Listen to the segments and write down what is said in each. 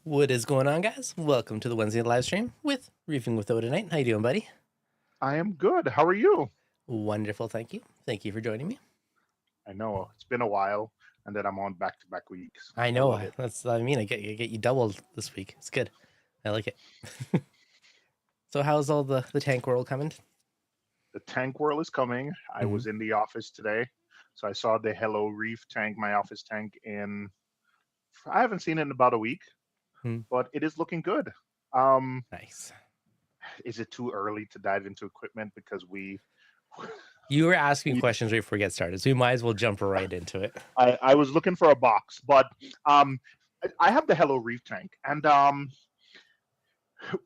What is going on, guys? Welcome to the Wednesday live stream with Reefing with O and I. How you doing, buddy? I am good. How are you? Wonderful, thank you. Thank you for joining me. I know it's been a while, and then I'm on back-to-back weeks. I I know. love it. I get you doubled this week. It's good. I like it. So how's all the tank world coming? The tank world is coming. I was in the office today, so I saw the Hello Reef tank, my office tank, I haven't seen it in about a week, but it is looking good. Nice. Is it too early to dive into equipment because you were asking questions right before we get started, so we might as well jump right into it. I was looking for a box, but I have the Hello Reef tank, and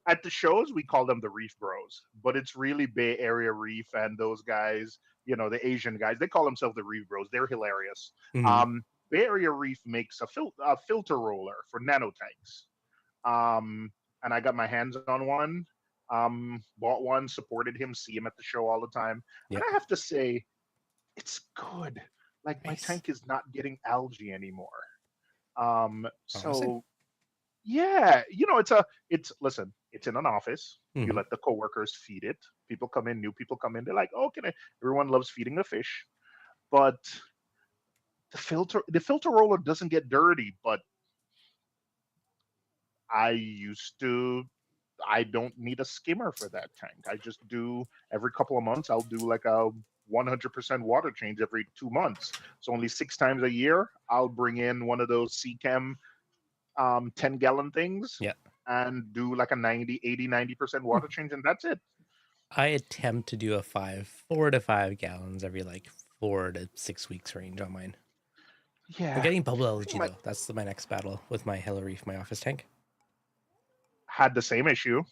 at the shows we call them the Reef Bros, but it's really Bay Area Reef and those guys, the Asian guys, they call themselves the Reef Bros. They're hilarious. Bay Area Reef makes a filter roller for nano tanks, and I got my hands on one. Bought one, supported him, see him at the show all the time, and I have to say, it's good. Like, my tank is not getting algae anymore. So yeah, listen, it's in an office. You let the coworkers feed it. People come in, new people come in. They're like, oh, everyone loves feeding the fish, but the filter roller doesn't get dirty. But I don't need a skimmer for that tank. I just do every couple of months. I'll do like a 100% water change every 2 months. So only 6 times a year, I'll bring in one of those Chem 10-gallon things and do like a 90% water change, and that's it. I attempt to do 4 to 5 gallons every like 4 to 6 weeks range on mine. Yeah, I'm getting bubble algae though. That's my next battle with my Hello Reef, my office tank. Had the same issue.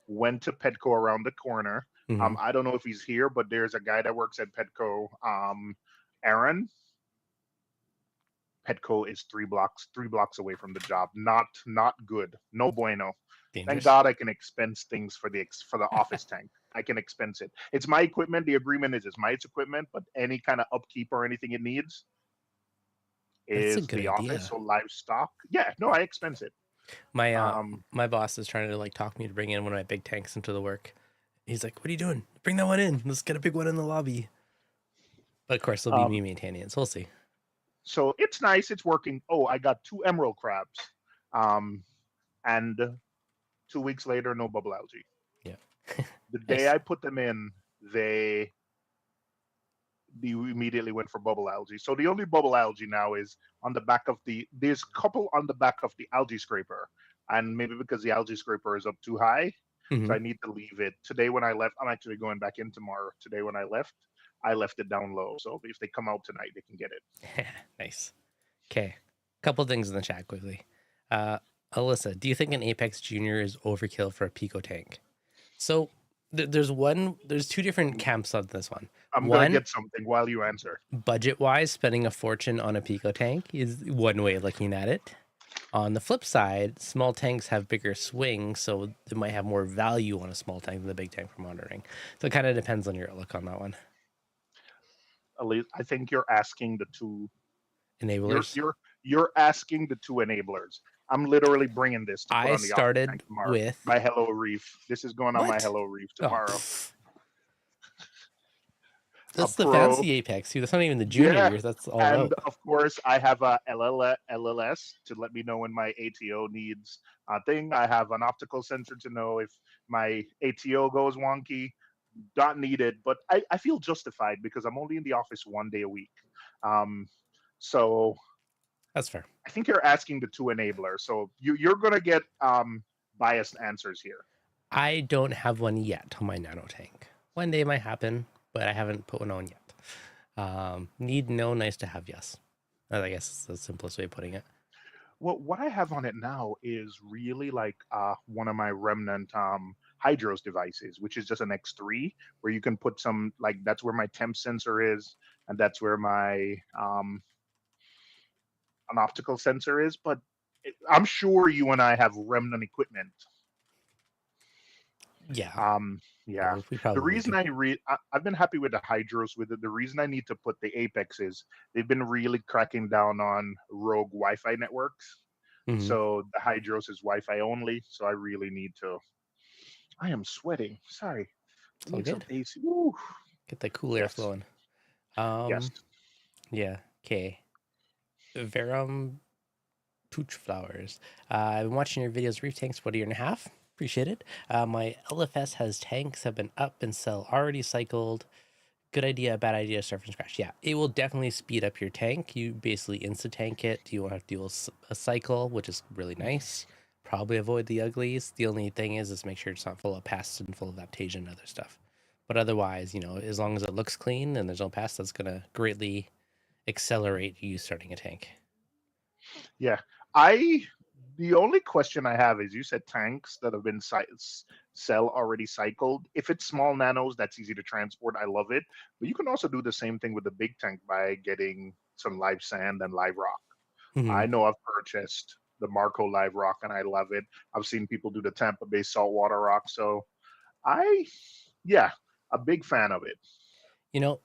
Went to Petco around the corner. I don't know if he's here, but there's a guy that works at Petco, Aaron. Petco is 3 blocks away from the job. Not good. No bueno. Dangerous. Thank God I can expense things for the office tank. I can expense it. It's my equipment. The agreement is it's my equipment, but any kind of upkeep or anything it needs is the office or livestock. Yeah, no, I expense it. My boss is trying to like talk me to bring in one of my big tanks into the work. He's like, "What are you doing? Bring that one in. Let's get a big one in the lobby." But of course, it'll be me maintaining it, so we'll see. So it's nice. It's working. Oh, I got 2 emerald crabs, and 2 weeks later, no bubble algae. Yeah. The day I put them in, they immediately went for bubble algae. So the only bubble algae now is on the back of there's a couple on the back of the algae scraper, and maybe because the algae scraper is up too high, so I need to leave it. Today when I left, I'm actually going back in tomorrow. Today when I left it down low. So if they come out tonight, they can get it. Nice. Okay. Couple things in the chat quickly. Alyssa, do you think an Apex Junior is overkill for a Pico tank? So there's 2 different camps on this one. I'm going to get something while you answer. Budget-wise, spending a fortune on a Pico tank is one way of looking at it. On the flip side, small tanks have bigger swings, so they might have more value on a small tank than the big tank for monitoring. So it kind of depends on your outlook on that one. I think you're asking the 2 enablers. You're asking the 2 enablers. I'm literally bringing this to put on the started tank tomorrow. With my Hello Reef. This is going on my Hello Reef tomorrow. That's the fancy Apex. That's not even the junior years. That's all and out. Of course, I have a LLS to let me know when my ATO needs a thing. I have an optical sensor to know if my ATO goes wonky. Not needed, but I feel justified because I'm only in the office 1 day a week. So that's fair. I think you're asking the 2 enablers. So you're going to get biased answers here. I don't have one yet on my nano tank. One day it might happen, but I haven't put one on yet. Need no, nice to have, yes. I guess it's the simplest way of putting it. Well, what I have on it now is really like one of my remnant Hydros devices, which is just an X3, where you can put some, like, that's where my temp sensor is, and that's where my an optical sensor is. But I'm sure you and I have remnant equipment. Yeah. Yeah, We the probably reason do. I've been happy with the hydros with it. The reason I need to put the apex is they've been really cracking down on rogue Wi-Fi networks. Hmm. So the hydros is Wi-Fi only. So I really need to. I am sweating. Sorry. I It's all need some good. AC. Woo. Get that cool air Yes. flowing. Yes. Um, yeah. Okay. Verum pooch flowers. I've been watching your videos, Reef Tanks, for a year and a half. Appreciate it. My LFS has tanks have been up and sell already cycled. Good idea, bad idea, start from scratch. Yeah, it will definitely speed up your tank. You basically insta tank it. You won't have to do a cycle, which is really nice. Probably avoid the uglies. The only thing is make sure it's not full of pests and full of aptasia and other stuff. But otherwise, as long as it looks clean and there's no pests, that's gonna greatly accelerate you starting a tank. Yeah. I the only question I have is you said tanks that have been sell already cycled. If it's small nanos, that's easy to transport. I love it. But you can also do the same thing with the big tank by getting some live sand and live rock. Hmm. I know I've purchased the Marco live rock and I love it. I've seen people do the Tampa Bay saltwater rock. So I yeah, a big fan of it.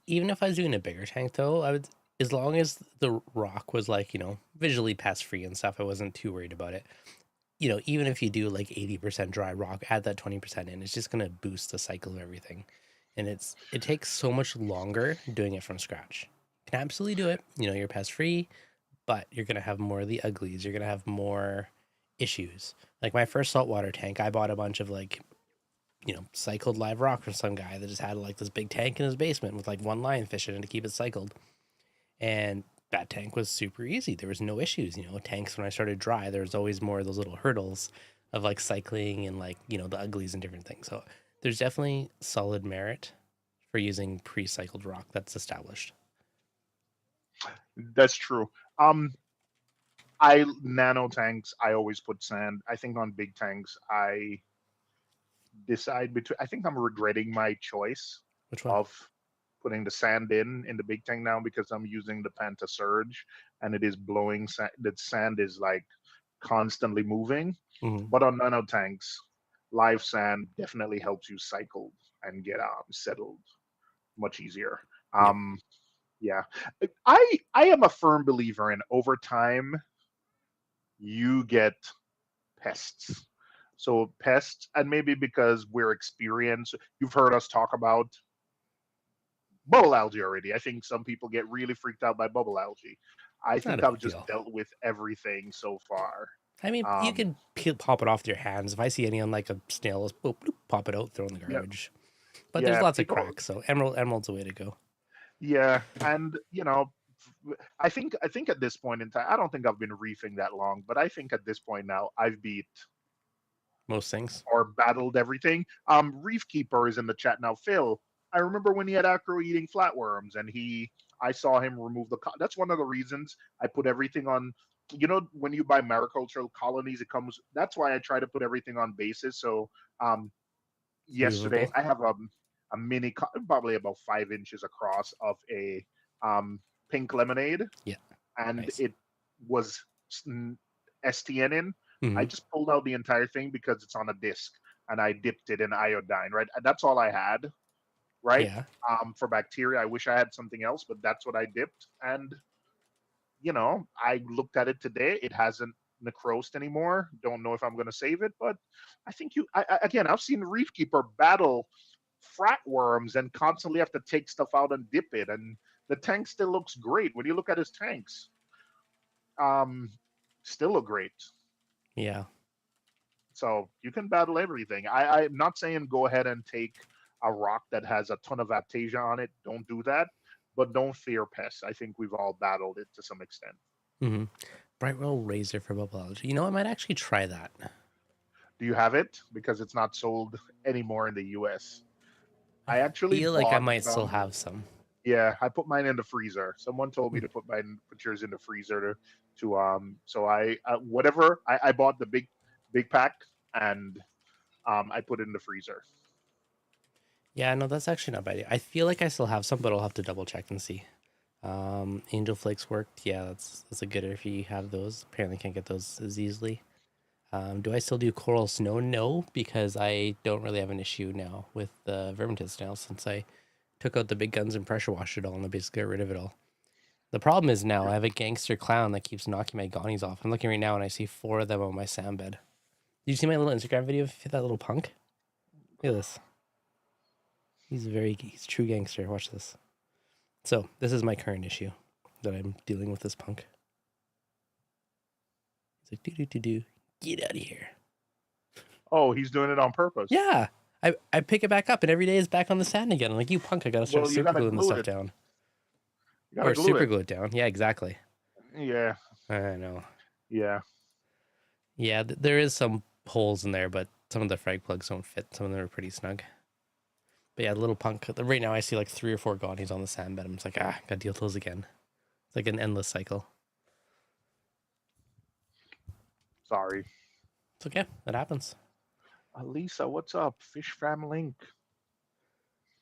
Even if I was doing a bigger tank though, I would, as long as the rock was like, visually pest free and stuff, I wasn't too worried about it. Even if you do like 80% dry rock, add that 20% in, it's just going to boost the cycle of everything. And it takes so much longer doing it from scratch. You can absolutely do it. You're pest free, but you're going to have more of the uglies. You're going to have more issues. Like my first saltwater tank, I bought a bunch of like, cycled live rock from some guy that just had like this big tank in his basement with like one lionfish in it to keep it cycled. And that tank was super easy. There was no issues. Tanks when I started dry, there was always more of those little hurdles of like cycling and like, the uglies and different things. So there's definitely solid merit for using pre-cycled rock that's established. That's true. I nano tanks, I always put sand. I think on big tanks, I decide between. I think I'm regretting my choice Which one? of putting the sand in the big tank now because I'm using the Panta Surge and it is blowing. The sand is like constantly moving. Mm-hmm. But on nano tanks, live sand definitely helps you cycle and get settled much easier. Yep. Um, yeah, I am a firm believer in over time you get pests. So pests, and maybe because we're experienced, you've heard us talk about bubble algae already. I think some people get really freaked out by bubble algae. I It's not think a I've big just deal. dealt with everything so far. I mean, you Um, could pop it off with your hands. If I see any on like a snail, just boop, boop, pop it out, throw in the yeah, garbage. But there's yeah, lots of people, cracks, so emerald's a way to go. yeah, and I think at this point in time, I don't think I've been reefing that long, but I think at this point now I've beat Most things. or battled everything. Reef Keeper is in the chat now. Phil, I remember when he had acro eating flatworms, and I saw him remove the. That's one of the reasons I put everything on. When you buy maricultural colonies, it comes. That's why I try to put everything on basis. So, um, It's yesterday movable. I have a mini, probably about 5 inches across of a um, pink lemonade, Yeah. and Nice. it was STN in. I Mm-hmm. just pulled out the entire thing because it's on a disc, and I dipped it in iodine. Right, and that's all I had. Right, Yeah. for bacteria. I wish I had something else, but that's what I dipped. And I looked at it today. It hasn't necrosed anymore. Don't know if I'm going to save it, but I think again, I've seen Reef Keeper battle flatworms and constantly have to take stuff out and dip it, and the tank still looks great. When you look at his tanks, um, still look great. Yeah. So you can battle everything. I'm not saying go ahead and take a rock that has a ton of aptasia on it. Don't do that, but don't fear pests. I think we've all battled it to some extent. Mm-hmm. Bright roll razor for bubble. I might actually try that. Do you have it? Because it's not sold anymore in the US. I I actually feel like I bought might still some. have some. Yeah, I put mine in the freezer. Someone told me Hmm. to put yours in the freezer so I whatever I bought the big pack and I put it in the freezer. Yeah, no, that's actually not bad. I feel like I still have some, but I'll have to double check and see. Angel flakes worked. Yeah, that's a good if you have those. Apparently, can't get those as easily. Do I still do coral snow? No, because I don't really have an issue now with the vermintide now since I took out the big guns and pressure washed it all and I basically got rid of it all. The problem is now I have a gangster clown that keeps knocking my gonnies off. I'm looking right now and I see 4 of them on my sand bed. Did you see my little Instagram video of that little punk? Look at this. He's a true gangster. Watch this. So this is my current issue that I'm dealing with this punk. He's like, do. Get out of here. Oh, he's doing it on purpose. Yeah. I pick it back up and every day it's back on the sand again. I'm like, you punk, I gotta start super gluing this stuff down. You gotta Or glue super it. glue it down. Yeah, exactly. Yeah. I know. Yeah. Yeah, there is some holes in there, but some of the frag plugs don't fit. Some of them are pretty snug. But yeah, the little punk. Right now I see like 3 or 4 gonnies on the sand bed. I'm just like, gotta deal with those again. It's like an endless cycle. Sorry. It's okay. That happens. Lisa, what's up? Fish Fam Link.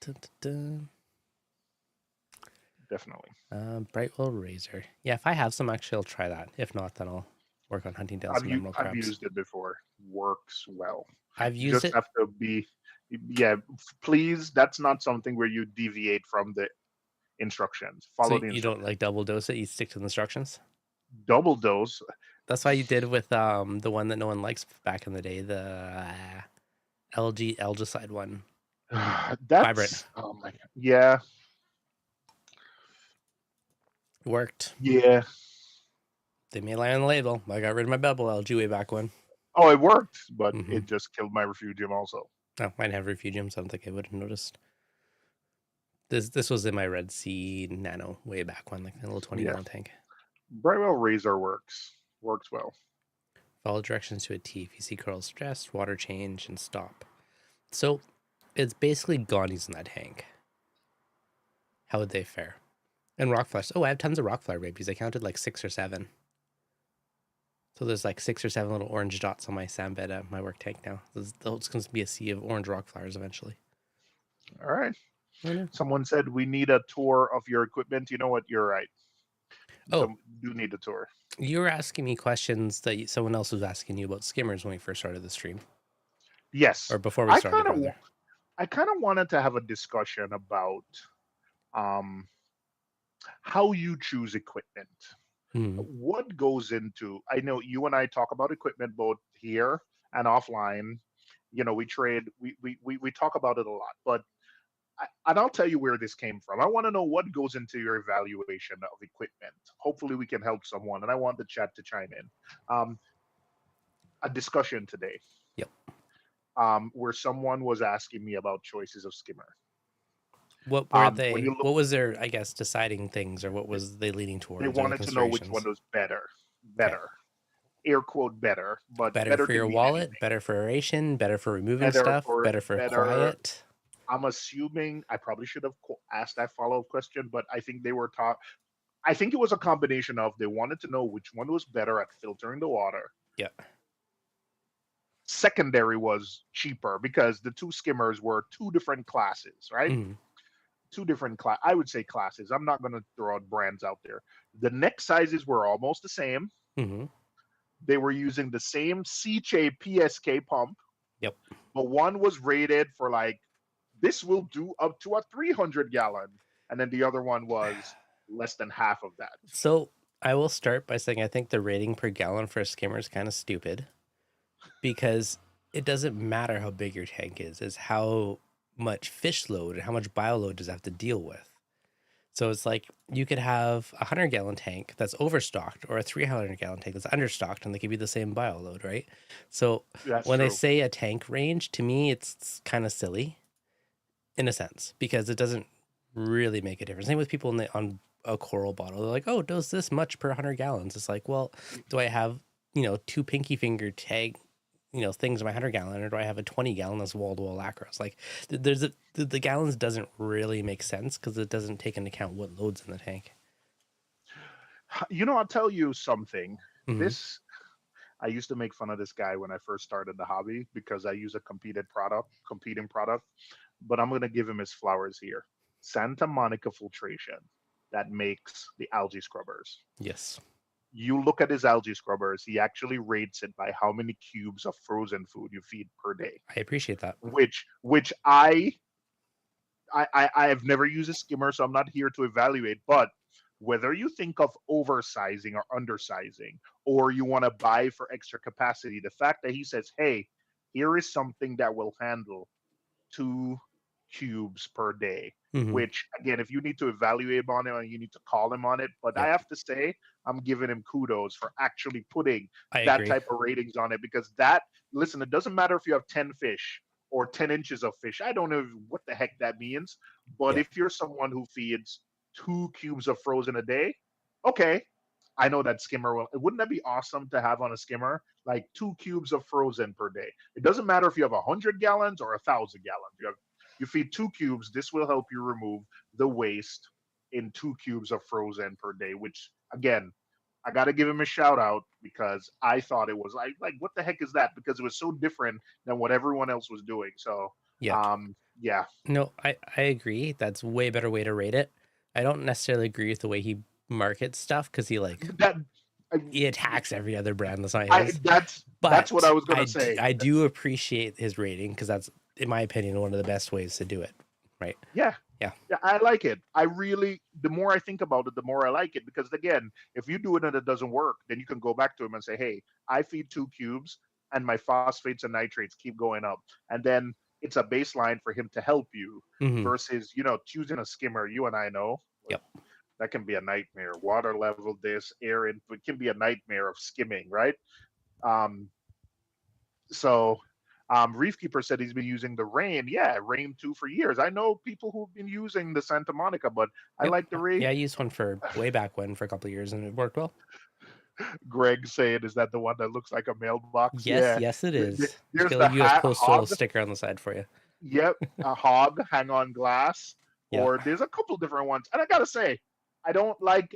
Dun, dun, dun. Definitely. Brightwell Razor. Yeah, if I have some, actually, I'll try that. If not, then I'll work on hunting down some emerald crabs. I've used it before. Works well. I've used it. Have to be, yeah. Please, that's not something where you deviate from the instructions. Follow the instructions. You don't like double dose it. You stick to the instructions. Double dose. That's why you did with the one that no one likes back in the day, the algicide one. That's Vibrant. Oh my God. Yeah. Worked. Yeah. They may lie on the label. I got rid of my bevel algae way back when. Oh, it worked, but it just killed my refugium also. Oh, I didn't have refugium, so I don't think I would have noticed. This was in my Red Sea Nano way back when, like a little 20-gallon tank. Brightwell Razor works well. Follow directions to a T. If you see coral stress, water change, and stop. So it's basically gonnies in that tank. How would they fare? And rock flowers. Oh, I have tons of rock flower babies. I counted like 6 or 7. So there's like 6 or 7 little orange dots on my sand bed at my work tank now. It's going to be a sea of orange rock flowers eventually. All right. Someone said we need a tour of your equipment. You know what? You're right. Oh, so do need a tour. You were asking me questions that someone else was asking you about skimmers when we first started the stream. Yes. Or before we started, rather. I kind of wanted to have a discussion about how you choose equipment. What goes into, I know you and I talk about equipment both here and offline. You know, we trade, we talk about it a lot, but and I'll tell you where this came from. I want to know what goes into your evaluation of equipment. Hopefully we can help someone, and I want the chat to chime in. A discussion today. Yep. Where someone was asking me about choices of skimmer. What were they? What was their, I guess, deciding things, or what was they leading towards? They wanted to know which one was better. Okay. Air quote better, but better for your wallet, anything. Better for aeration, better for removing stuff, better for quiet. I'm assuming I probably should have asked that follow-up question, but I think they were taught. I think it was a combination of they wanted to know which one was better at filtering the water. Yeah. Secondary was cheaper because the 2 skimmers were 2 different classes, right? 2 different I would say classes. I'm not going to throw out brands out there. The neck sizes were almost the same. They were using the same CJ PSK pump. Yep. But one was rated for like, this will do up to a 300 gallon. And then the other one was less than half of that. So I will start by saying I think the rating per gallon for a skimmer is kind of stupid, because it doesn't matter how big your tank is how much fish load and how much bio load does it have to deal with. So it's like you could have a 100-gallon tank that's overstocked or a 300-gallon tank that's understocked, and they could be the same bio load, right? So when I say a tank range, to me, it's kind of silly in a sense, because it doesn't really make a difference. Same with people on a coral bottle. They're like, oh, does this much per 100 gallons? It's like, well, do I have, 2 pinky finger tag, things in my 100-gallon, or do I have a 20-gallon that's wall-to-wall lacros? Like, the gallons doesn't really make sense because it doesn't take into account what loads in the tank. I'll tell you something. I used to make fun of this guy when I first started the hobby because I use a competing product, but I'm going to give him his flowers here. Santa Monica Filtration, that makes the algae scrubbers. Yes. You look at his algae scrubbers, he actually rates it by how many cubes of frozen food you feed per day, I appreciate that. which I have never used a skimmer, so I'm not here to evaluate. But whether you think of oversizing or undersizing, or you want to buy for extra capacity, the fact that he says, "Hey, here is something that will handle 2 cubes per day," Hmm. which again, if you need to evaluate on it, you need to call him on it. But I Yep. have to say, I'm giving him kudos for actually putting I that agree. type of ratings on it, because that, listen, it doesn't matter if you have 10 fish or 10 inches of fish. I don't know what the heck that means. But Yep. if you're someone who feeds 2 cubes of frozen a day, okay, I know that skimmer will. Wouldn't that be awesome to have on a skimmer? Like 2 cubes of frozen per day. It doesn't matter if you have 100 gallons or 1,000 gallons. You feed 2 cubes. This will help you remove the waste in 2 cubes of frozen per day. Which again, I got to give him a shout out, because I thought it was like what the heck is that? Because it was so different than what everyone else was doing. So Yep. yeah, No, I agree. That's way better way to rate it. I don't necessarily agree with the way he markets stuff because he like that he attacks every other brand that's not I his. that's what I But was gonna say. I do appreciate his rating because that's, in my opinion, one of the best ways to do it. Right? Yeah. Yeah. Yeah, I like it. I really, the more I think about it, the more I like it. Because again, if you do it and it doesn't work, then you can go back to him and say, "Hey, I feed 2 cubes, and my phosphates and nitrates keep going up." And then it's a baseline for him to help you, Hmm. versus, choosing a skimmer. You and I know Yep. that can be a nightmare. Water level, this, air, and it can be a nightmare of skimming, right? Um, so Reefkeeper said he's been using the Rain. Yeah, Rain 2 for years. I know people who've been using the Santa Monica, but I Yep. like the Rain. Yeah, I used one for way back when for a couple of years and it worked well. Greg saying, is that the one that looks like a mailbox? Yes, Yeah. yes, it is. It's There's got a the U.S. Postal hog. sticker on the side for you. Yep. A hog, hang on glass. Yeah, Or there's a couple different ones. And I got to say, I don't like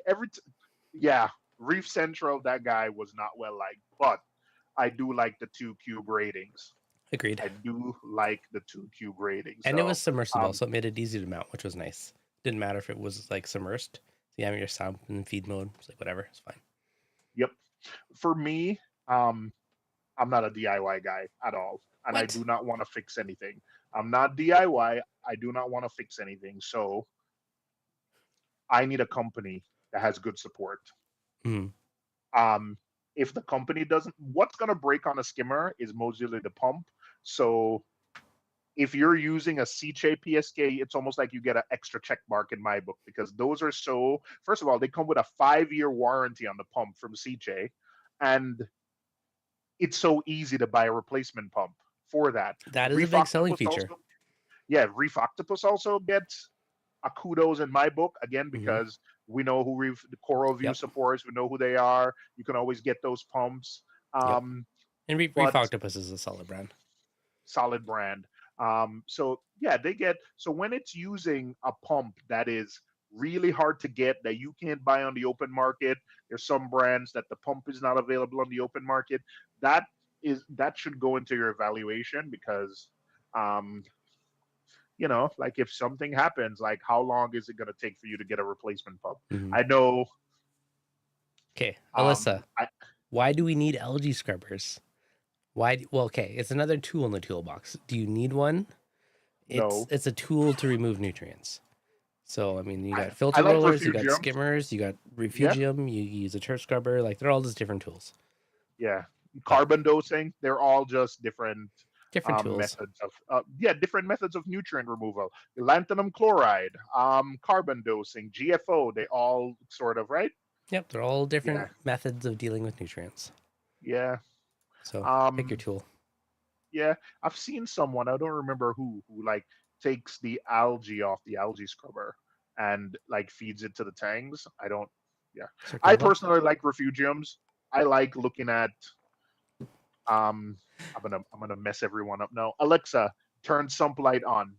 yeah, Reef Central, that guy was not well liked. But I do like the 2 cube ratings. agreed. I do like the 2 cube ratings. And it So, was submersible, um, so it made it easy to mount, which was nice. Didn't matter if it was like submersed. So you have your sound and feed mode. It's like whatever, it's fine. yep. For me, um, I'm not a DIY guy at all, and I What? do not want to fix anything. I'm not DIY. I do not want to fix anything. So I need a company that has good support. Mm, Um, if the company doesn't, what's going to break on a skimmer is mostly the pump. So if you're using a CJ PSK, it's almost like you get an extra check mark in my book, because those are so. First of all, they come with a 5-year warranty on the pump from CJ, and it's so easy to buy a replacement pump for that. that is a Reef big selling Octopus feature. also, yeah, Reef Octopus also gets a kudos in my book, again, Hmm. because we know who the Coral View Yep, supports. We know who they are. You can always get those pumps. yep. Um, And Reef but Octopus is a solid brand. solid brand. So yeah, they get, so when it's using a pump that is really hard to get, that you can't buy on the open market. There's some brands that the pump is not available on the open market. That that should go into your evaluation, because um, like if something happens, like how long is it going to take for you to get a replacement pump? Hmm. I know. Okay, Alyssa, I why do we need algae scrubbers? Well, okay, it's another tool in the toolbox. Do you need one? It's No, it's a tool to remove nutrients. So I mean, you got I filter like rollers, you got refugiums. skimmers, you got Yeah, refugium, you use a turf scrubber. Like they're all just different tools. yeah. But Carbon dosing, they're all just different different tools. methods of different methods of nutrient removal. Lanthanum chloride, carbon dosing, GFO, they all sort of, right. Yep, they're all Yeah, different methods of dealing with nutrients. yeah. So pick your um tool. yeah, I've seen someone, I don't remember who like takes the algae off the algae scrubber and like feeds it to the tangs. I don't. Yeah, I Circova. personally like refugiums. I like looking at I'm gonna mess everyone up now. Alexa, turn sump light on.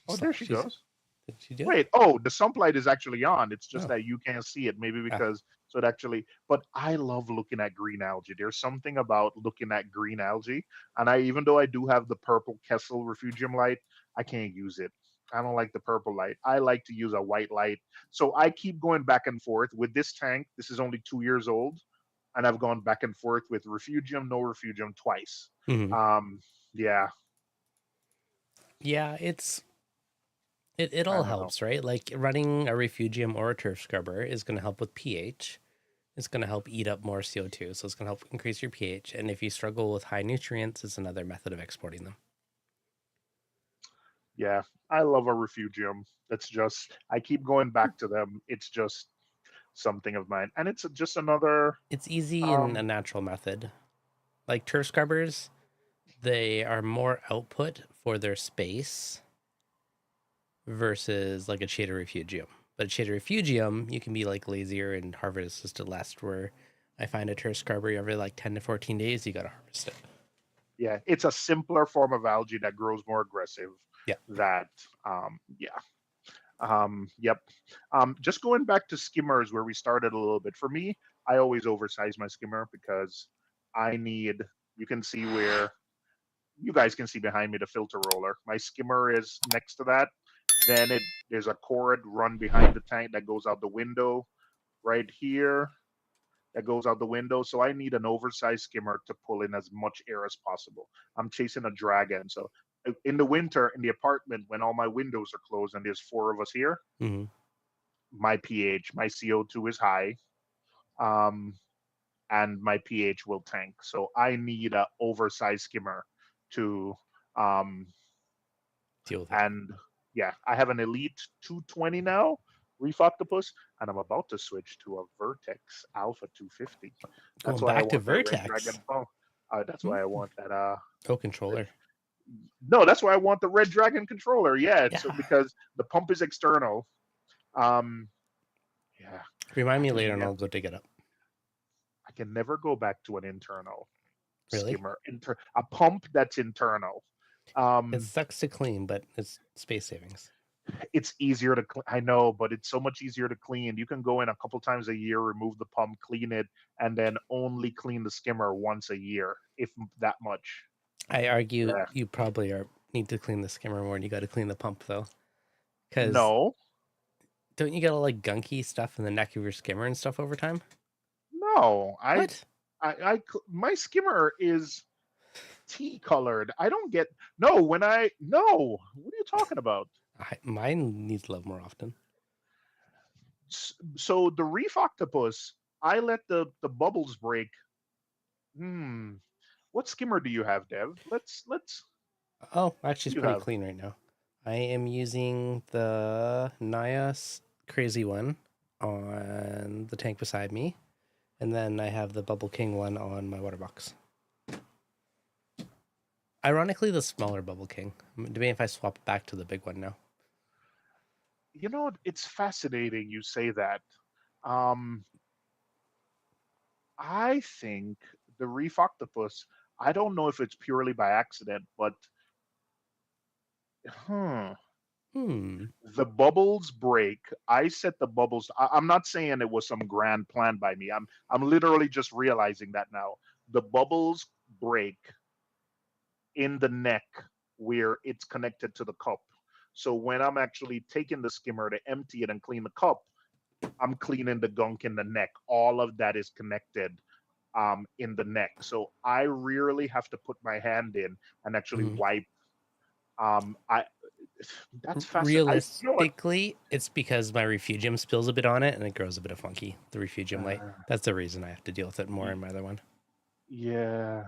Oh, there she She's goes. did she do it? Wait, oh, the sump light is actually on. It's just Oh, that you can't see it, maybe ah, because, so it actually. But I love looking at green algae. There's something about looking at green algae, and I, even though I do have the purple Kessel refugium light, I can't use it. I don't like the purple light. I like to use a white light. So I keep going back and forth with this tank. This is only 2 years old, and I've gone back and forth with refugium, no refugium twice. Hmm. Um, yeah, Yeah, it I all don't know. helps, right? Like running a refugium or a turf scrubber is going to help with pH. It's going to help eat up more CO2, so it's going to help increase your pH. And if you struggle with high nutrients, it's another method of exporting them. Yeah, I love a refugium. It's just I keep going back to them. It's just something of mine, and it's just another. It's easy and a Um, natural method. Like turf scrubbers, they are more output for their space versus like a shaded refugium. But a shaded refugium, you can be like lazier and harvest assisted less. Where I find a turf scrubber every like 10 to 14 days, you got to harvest it. yeah, it's a simpler form of algae that grows more aggressive. Yeah. That yeah. Yep. Just going back to skimmers where we started a little bit. For me, I always oversize my skimmer because I need. You can see where you guys can see behind me the filter roller. My skimmer is next to that. Then there's a cord run behind the tank that goes out the window right here. That goes out the window. So I need an oversized skimmer to pull in as much air as possible. I'm chasing a dragon. So in the winter in the apartment when all my windows are closed and there's four of us here, Mm-hmm. my pH, my CO2 is high, um, and my pH will tank. So I need a oversized skimmer to, um, Deal with it. and yeah, I have an Elite 220 now, Reef Octopus, and I'm about to switch to a Vertex Alpha 250. That's Going why I back to want that Red Vertex. Dragon phone. That's Hmm. why I want that. Oh, controller. No, that's why I want the Red Dragon controller. Yeah, it's Yeah. because the pump is external. Um, yeah, Remind I me later can and never I'll go dig it up. I can never go back to an internal Really? skimmer, a pump that's internal. It Um, sucks to clean, but it's space savings. it's easier to, I know, but it's so much easier to clean. You can go in a couple times a year, remove the pump, clean it, and then only clean the skimmer once a year, if that much. I argue Yeah. you probably need to clean the skimmer more and you got to clean the pump though. Because No, don't you get all like gunky stuff in the neck of your skimmer and stuff over time? no, What? my skimmer is tea colored. I don't get, no, no, what are you talking about? Mine needs love more often. So the Reef Octopus, I let the bubbles break. Hmm. What skimmer do you have, Dev? Let's. Oh, actually, it's You pretty have. clean right now. I am using the Nias crazy one on the tank beside me, and then I have the Bubble King one on my water box. Ironically, the smaller Bubble King. Maybe if I swap back to the big one now. You know, it's fascinating you say that. Um, I think the Reef Octopus. I don't know if it's purely by accident, but hmm, Hmm. the bubbles break. I set the bubbles. I'm not saying it was some grand plan by me. I'm literally just realizing that now. The bubbles break in the neck where it's connected to the cup. So when I'm actually taking the skimmer to empty it and clean the cup, I'm cleaning the gunk in the neck. All of that is connected in the neck. So I rarely have to put my hand in and actually Mhm. wipe. I That's fascinating. You know what? Realistically, it's because my refugium spills a bit on it and it grows a bit of funky. The refugium light. Uh, That's the reason I have to deal with it more in my other one. yeah,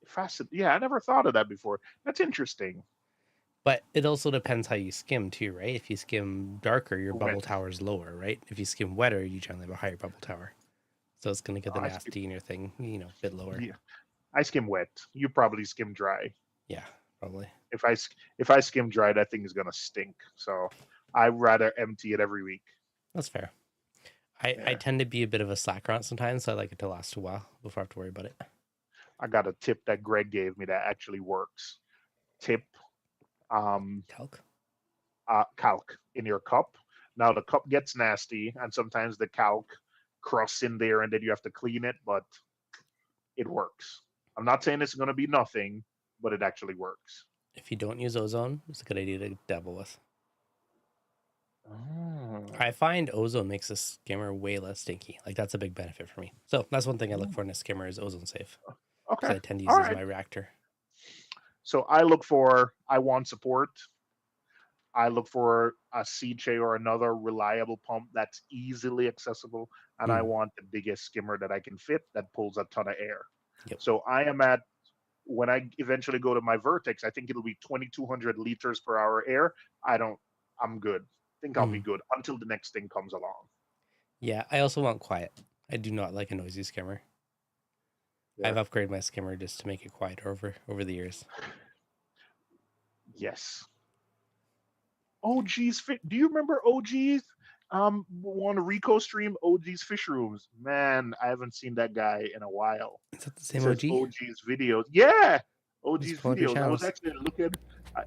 fascinating. Yeah, I never thought of that before. That's interesting. But it also depends how you skim too, right? If you skim darker, your bubble Wet. tower is lower, right? If you skim wetter, you generally have a higher bubble tower. So it's going to get the I skim, nasty in your thing, a bit lower. yeah, I skim wet. You probably skim dry. Yeah, probably. If I skim dry, that thing is gonna stink. So I'd rather empty it every week. That's fair. I Yeah, tend to be a bit of a slacker on it sometimes, so I like it to last a while before I have to worry about it. I got a tip that Greg gave me that actually works. Tip, um, Calc? calc in your cup. Now the cup gets nasty, and sometimes the calc crusts in there, and then you have to clean it. But it works. I'm not saying it's gonna be nothing, but it actually works. If you don't use ozone, it's a good idea to dabble with. Oh. I find ozone makes a skimmer way less stinky. Like that's a big benefit for me. So that's one thing I look for in a skimmer is ozone safe because Okay. I tend to use All it as right. my reactor. So I want support. I look for a CJ or another reliable pump that's easily accessible, and I Mm, want the biggest skimmer that I can fit that pulls a ton of air. yep. So I am at when I eventually go to my Vertex, I think it'll be 2,200 liters per hour air. I don't, I'm good. I think I'll be Mm. good until the next thing comes along. Yeah, I also want quiet. I do not like a noisy skimmer. I've Yeah. upgraded my skimmer just to make it quieter over the years. Yes. OG's fit. Do you remember OG's? On Rico stream, OG's fish rooms. Man, I haven't seen that guy in a while. Is that the It same says OG? OG's videos. Yeah, Just OG's pull up your videos. I was channels. actually looking.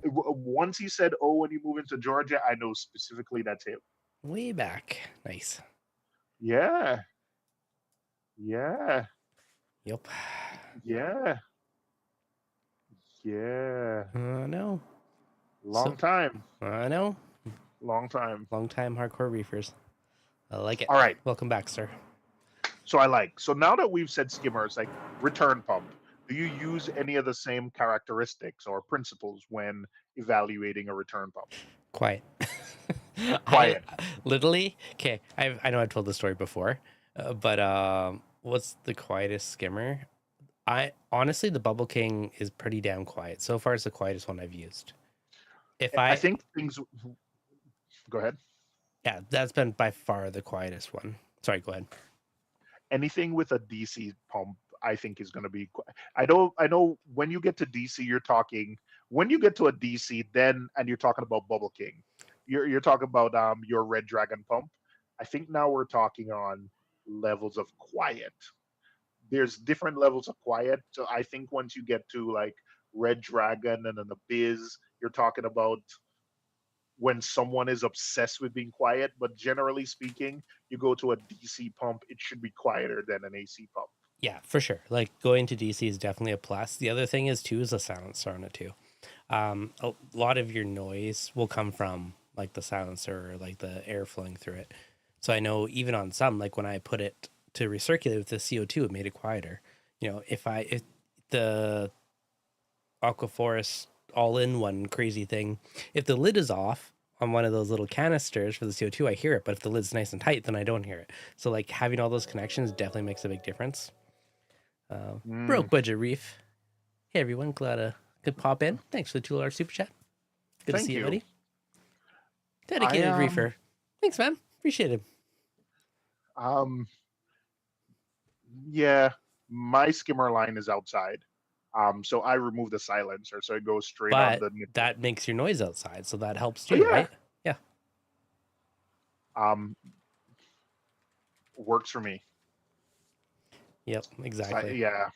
Once he said, "Oh, when you move into Georgia," I know specifically that's him. Way back. Nice. Yeah, yeah, Yep. yeah, yeah. No. So, Long time, no. long time. Long time hardcore reefers. I like it. All right. Welcome back, sir. So so now that we've said skimmers, like return pump, do you use any of the same characteristics or principles when evaluating a return pump? Quiet. I Quiet. literally, okay, I know I've told the story before, but what's the quietest skimmer? I honestly, the Bubble King is pretty damn quiet. So far, it's the quietest one I've used. If I I, think things. Go ahead. yeah, that's been by far the quietest one. Sorry, go ahead. Anything with a DC pump, I think is going to be. I know when you get to DC, you're talking. When you get to a DC, then and you're talking about Bubble King, you're talking about your Red Dragon pump. I think now we're talking on levels of quiet. There's different levels of quiet. So I think once you get to like Red Dragon and then the Biz, you're talking about when someone is obsessed with being quiet. But generally speaking, you go to a DC pump, it should be quieter than an AC pump. Yeah, for sure. Like going to DC is definitely a plus. The other thing is too is the silencer on it too. A lot of your noise will come from like the silencer or like the air flowing through it. So I know even on some, like when I put it to recirculate with the CO2, it made it quieter. You know, if the Aquaforest all in one crazy thing, if the lid is off on one of those little canisters for the CO2, I hear it. But if the lid's nice and tight, then I don't hear it. So like having all those connections definitely makes a big difference. Mm, Broke budget reef. Hey everyone, glad I could pop in. Thanks for the $2 super chat. Good to see thank you, you. buddy. I Dedicated reefer. Thanks, man. Appreciate it. um yeah, my skimmer line is outside. So I remove the silencer, so it goes straight on But the nipple. that makes your noise outside, so that helps Oh too, yeah, right? Yeah. um, works for me. Yep. Exactly. Yeah,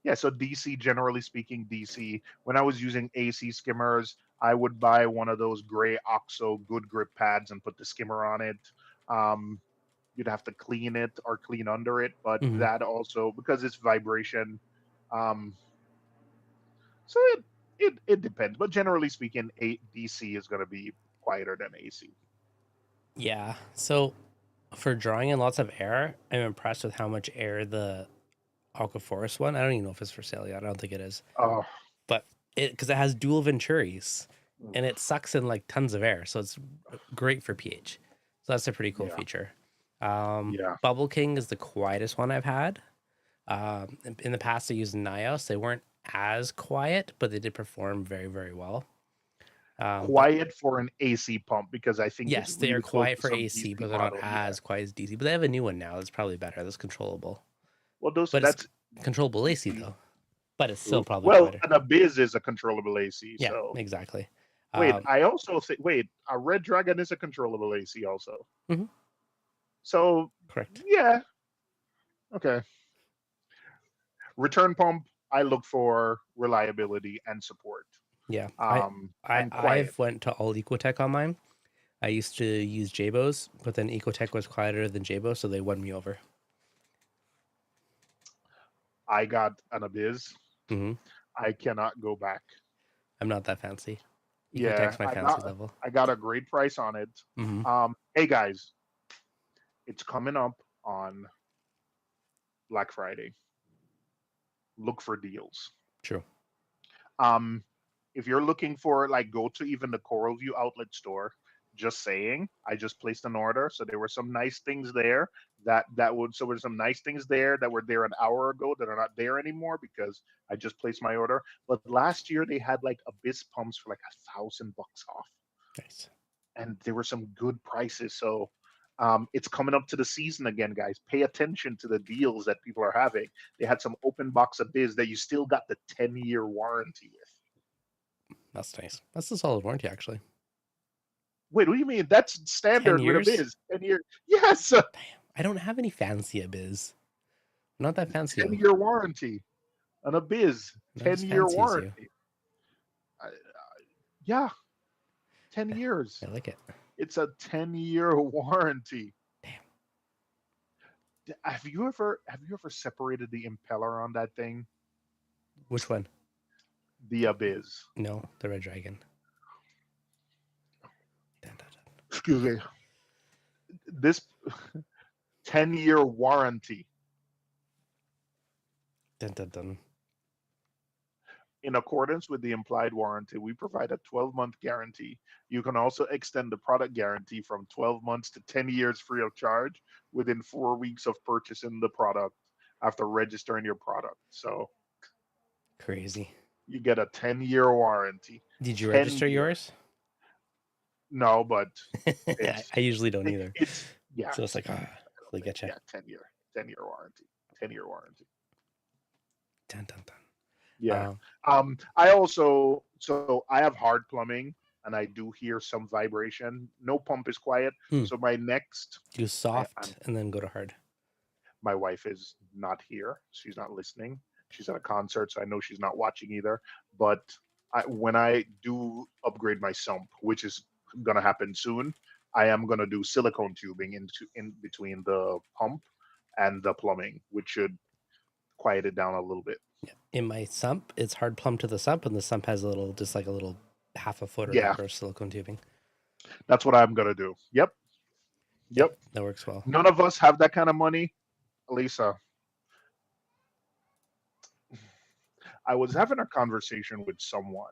yeah. So DC, generally speaking, DC. When I was using AC skimmers, I would buy one of those gray OXO good grip pads and put the skimmer on it. Um, you'd have to clean it or clean under it, but Hmm. that also because it's vibration. Um, so it depends, but generally speaking, DC is going to be quieter than AC. Yeah. So for drawing in lots of air, I'm impressed with how much air the Aquaforest one. I don't even know if it's for sale yet. I don't think it is, Oh, but it because it has dual venturis, and it sucks in like tons of air, so it's great for pH. So that's a pretty cool yeah, feature. yeah. Bubble King is the quietest one I've had. In the past, I used Nios. They weren't as quiet, but they did perform very, very well. But Quiet for an AC pump because I think it's yes, they are really close quiet to for some AC, DC but they're not model. Yeah. as quiet as DC. But they have a new one now that's probably better. That's controllable. Well, those But it's that's controllable AC DC. though. But it's still probably Well, quieter. an Abyss is a controllable AC. Yeah, So exactly. wait, Um, I also think wait, a Red Dragon is a controllable AC also. mhm, So correct. yeah, okay. Return pump. I look for reliability and support. Yeah, And quiet. I've went to all Ecotech on mine. I used to use Jabos, but then Ecotech was quieter than Jabo, so they won me over. I got an Abyss. Hmm. I cannot go back. I'm not that fancy. Yeah, Ecotech's my fancy level. I got a great price on it. Mm-hmm. Hey guys, it's coming up on Black Friday. Look for deals. True. Um, if you're looking for like go to even the Coral View outlet store, just saying, I just placed an order, so there were some nice things there there's some nice things there that were there an hour ago that are not there anymore because I just placed my order. But last year they had like abyss pumps for like $1,000 off, Nice. and there were some good prices. So it's coming up to the season again, guys. Pay attention to the deals that people are having. They had some open box of biz that you still got the 10-year warranty with. That's nice. That's a solid warranty, actually. Wait, what do you mean? That's 10 standard with a years? biz. 10-year. Yes, Damn. I don't have any fancy Abiz. I'm not that fancy. 10-year warranty on a biz. Not as 10-year fancy as you. warranty. Yeah, 10 years. I like it. It's a 10-year warranty. Damn. Have you ever separated the impeller on that thing? Which one? The Abyss. No, the Red Dragon. Dun, dun, dun. Excuse me. This 10-year warranty. Dun, dun, dun. In accordance with the implied warranty, we provide a 12-month guarantee. You can also extend the product guarantee from 12 months to 10 years free of charge within 4 weeks of purchasing the product after registering your product. So Crazy. you get a 10-year warranty. Did you register yours? No, but I usually don't either. It's yeah. So it's like, they get you. Yeah, 10-year warranty. 10-year warranty. Dun, dun, dun. Yeah. I also, so I have hard plumbing and I do hear some vibration. No pump is quiet. So my next do soft and then go to hard. My wife is not here. She's not listening. She's at a concert, so I know she's not watching either. But when I do upgrade my sump, which is going to happen soon, I am going to do silicone tubing in between the pump and the plumbing, which should quiet it down a little bit. Yeah. In my sump, it's hard plumb to the sump, and the sump has a little half a foot or whatever of silicone tubing. That's what I'm gonna do. Yep. That works well. None of us have that kind of money, Lisa. I was having a conversation with someone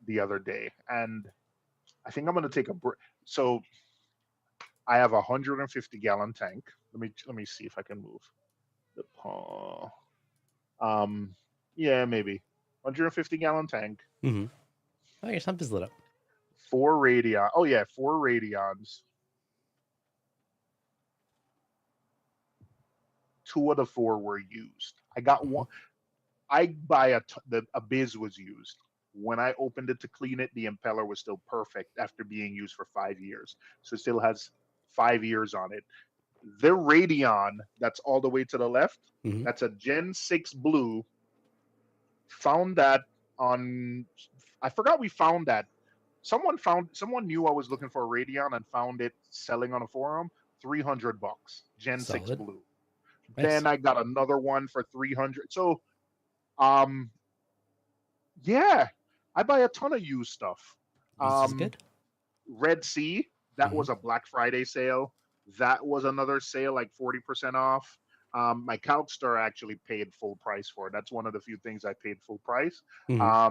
the other day, and I think I'm gonna take a break. So I have a 150-gallon tank. Let me see if I can move the paw. Yeah, maybe 150-gallon tank. Mm-hmm. Oh, your sump is lit up. 4 radion. Oh yeah, 4 radions. 2 of the 4 were used. I got one. I buy the Abyss was used. When I opened it to clean it, the impeller was still perfect after being used for 5 years. So it still has 5 years on it. The Radion, that's all the way to the left, that's a Gen 6 blue. Found that on, I forgot we found that. Someone knew I was looking for a Radion and found it selling on a forum, $300, Gen Solid. 6 blue. Nice. Then I got another one for 300. So, yeah, I buy a ton of used stuff. This is good. Red Sea, that was a Black Friday sale. That was another sale, like 40% off. My couch store actually paid full price for it. That's one of the few things I paid full price. Yeah,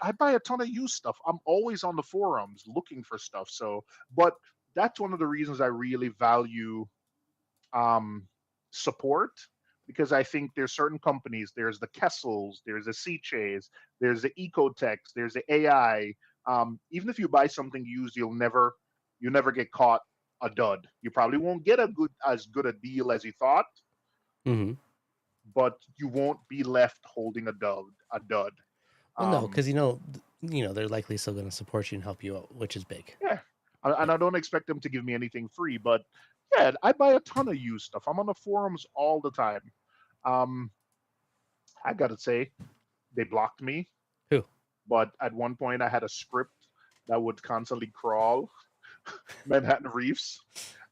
I buy a ton of used stuff. I'm always on the forums looking for stuff. So, but that's one of the reasons I really value support, because I think there's certain companies. There's the Kessels, there's the Sea Chase, there's the Ecotechs, there's the AI. Even if you buy something used, you never get caught a dud. You probably won't get as good a deal as you thought, but you won't be left holding a dud. Well, no, because you know they're likely still going to support you and help you out, which is big. Yeah, and I don't expect them to give me anything free, but yeah, I buy a ton of used stuff. I'm on the forums all the time. I gotta say, they blocked me. Who? But at one point, I had a script that would constantly crawl Manhattan Reefs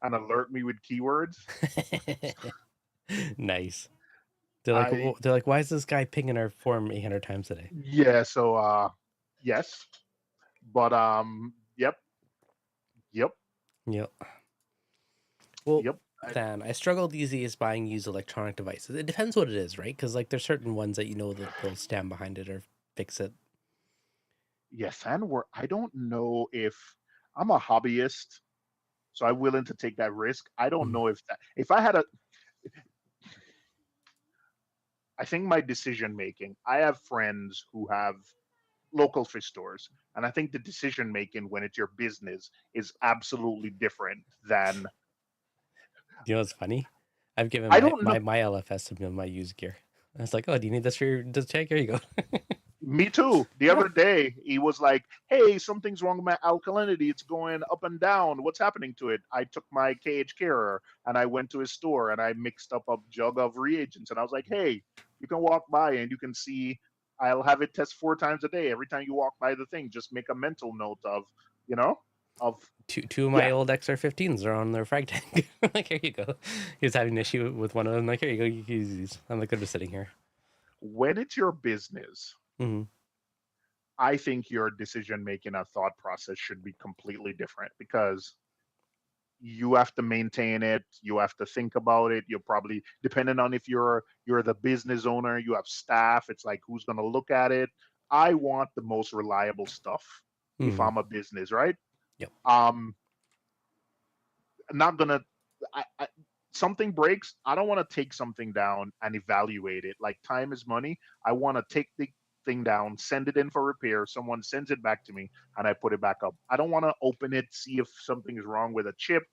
and alert me with keywords. Nice. I they're like, why is this guy pinging our form 800 times a day? Yeah, so yes. But yep, yep, Yep. Well, yep. then I struggle these days buying used electronic devices. It depends what it is, right? Because like there's certain ones that you know that they'll stand behind it or fix it. Yes, and I don't know if I'm a hobbyist, so I'm willing to take that risk. I don't Mm. know if I had a I think my decision making. I have friends who have local fish stores, and I think the decision making when it's your business is absolutely different than You know what's funny? I've given I don't know. my LFS some of my used gear. I was like, oh, do you need this for your this tank? Here you go. Me too. The Yeah. other day, he was like, "Hey, something's wrong with my alkalinity. It's going up and down. What's happening to it?" I took my KH Carer and I went to his store and I mixed up a jug of reagents. And I was like, "Hey, you can walk by and you can see. I'll have it test 4 times a day. Every time you walk by the thing, just make a mental note of, you know, of Two of my yeah. old XR15s are on their frag tank. Like, here you go. He was having an issue with one of them. Like, here you go. You can use these. I'm like, they're just sitting here. When it's your business, Hmm. I think your decision making and thought process should be completely different because you have to maintain it, you have to think about it, you're probably depending on if you're the business owner, you have staff, it's like who's going to look at it. I want the most reliable stuff if Hmm. I'm a business, right? Yep. um not gonna I something breaks, I don't want to take something down and evaluate it. Like time is money. I want to take the thing down, send it in for repair, someone sends it back to me, and I put it back up. I don't want to open it, see if something is wrong with a chip,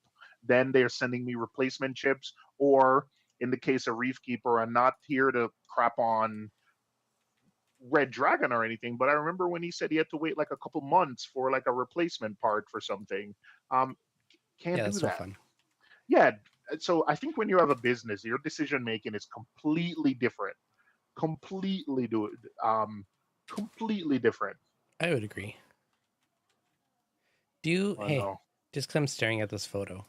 then they're sending me replacement chips. Or in the case of Reef Keeper, I'm not here to crap on Red Dragon or anything, but I remember when he said he had to wait like a couple months for like a replacement part for something. um can't Yeah, that's do so that. fun. Yeah. So I think when you have a business, your decision making is completely different. Completely do completely different. I would agree. Do you, I hey, know. just 'cause I'm staring at this photo,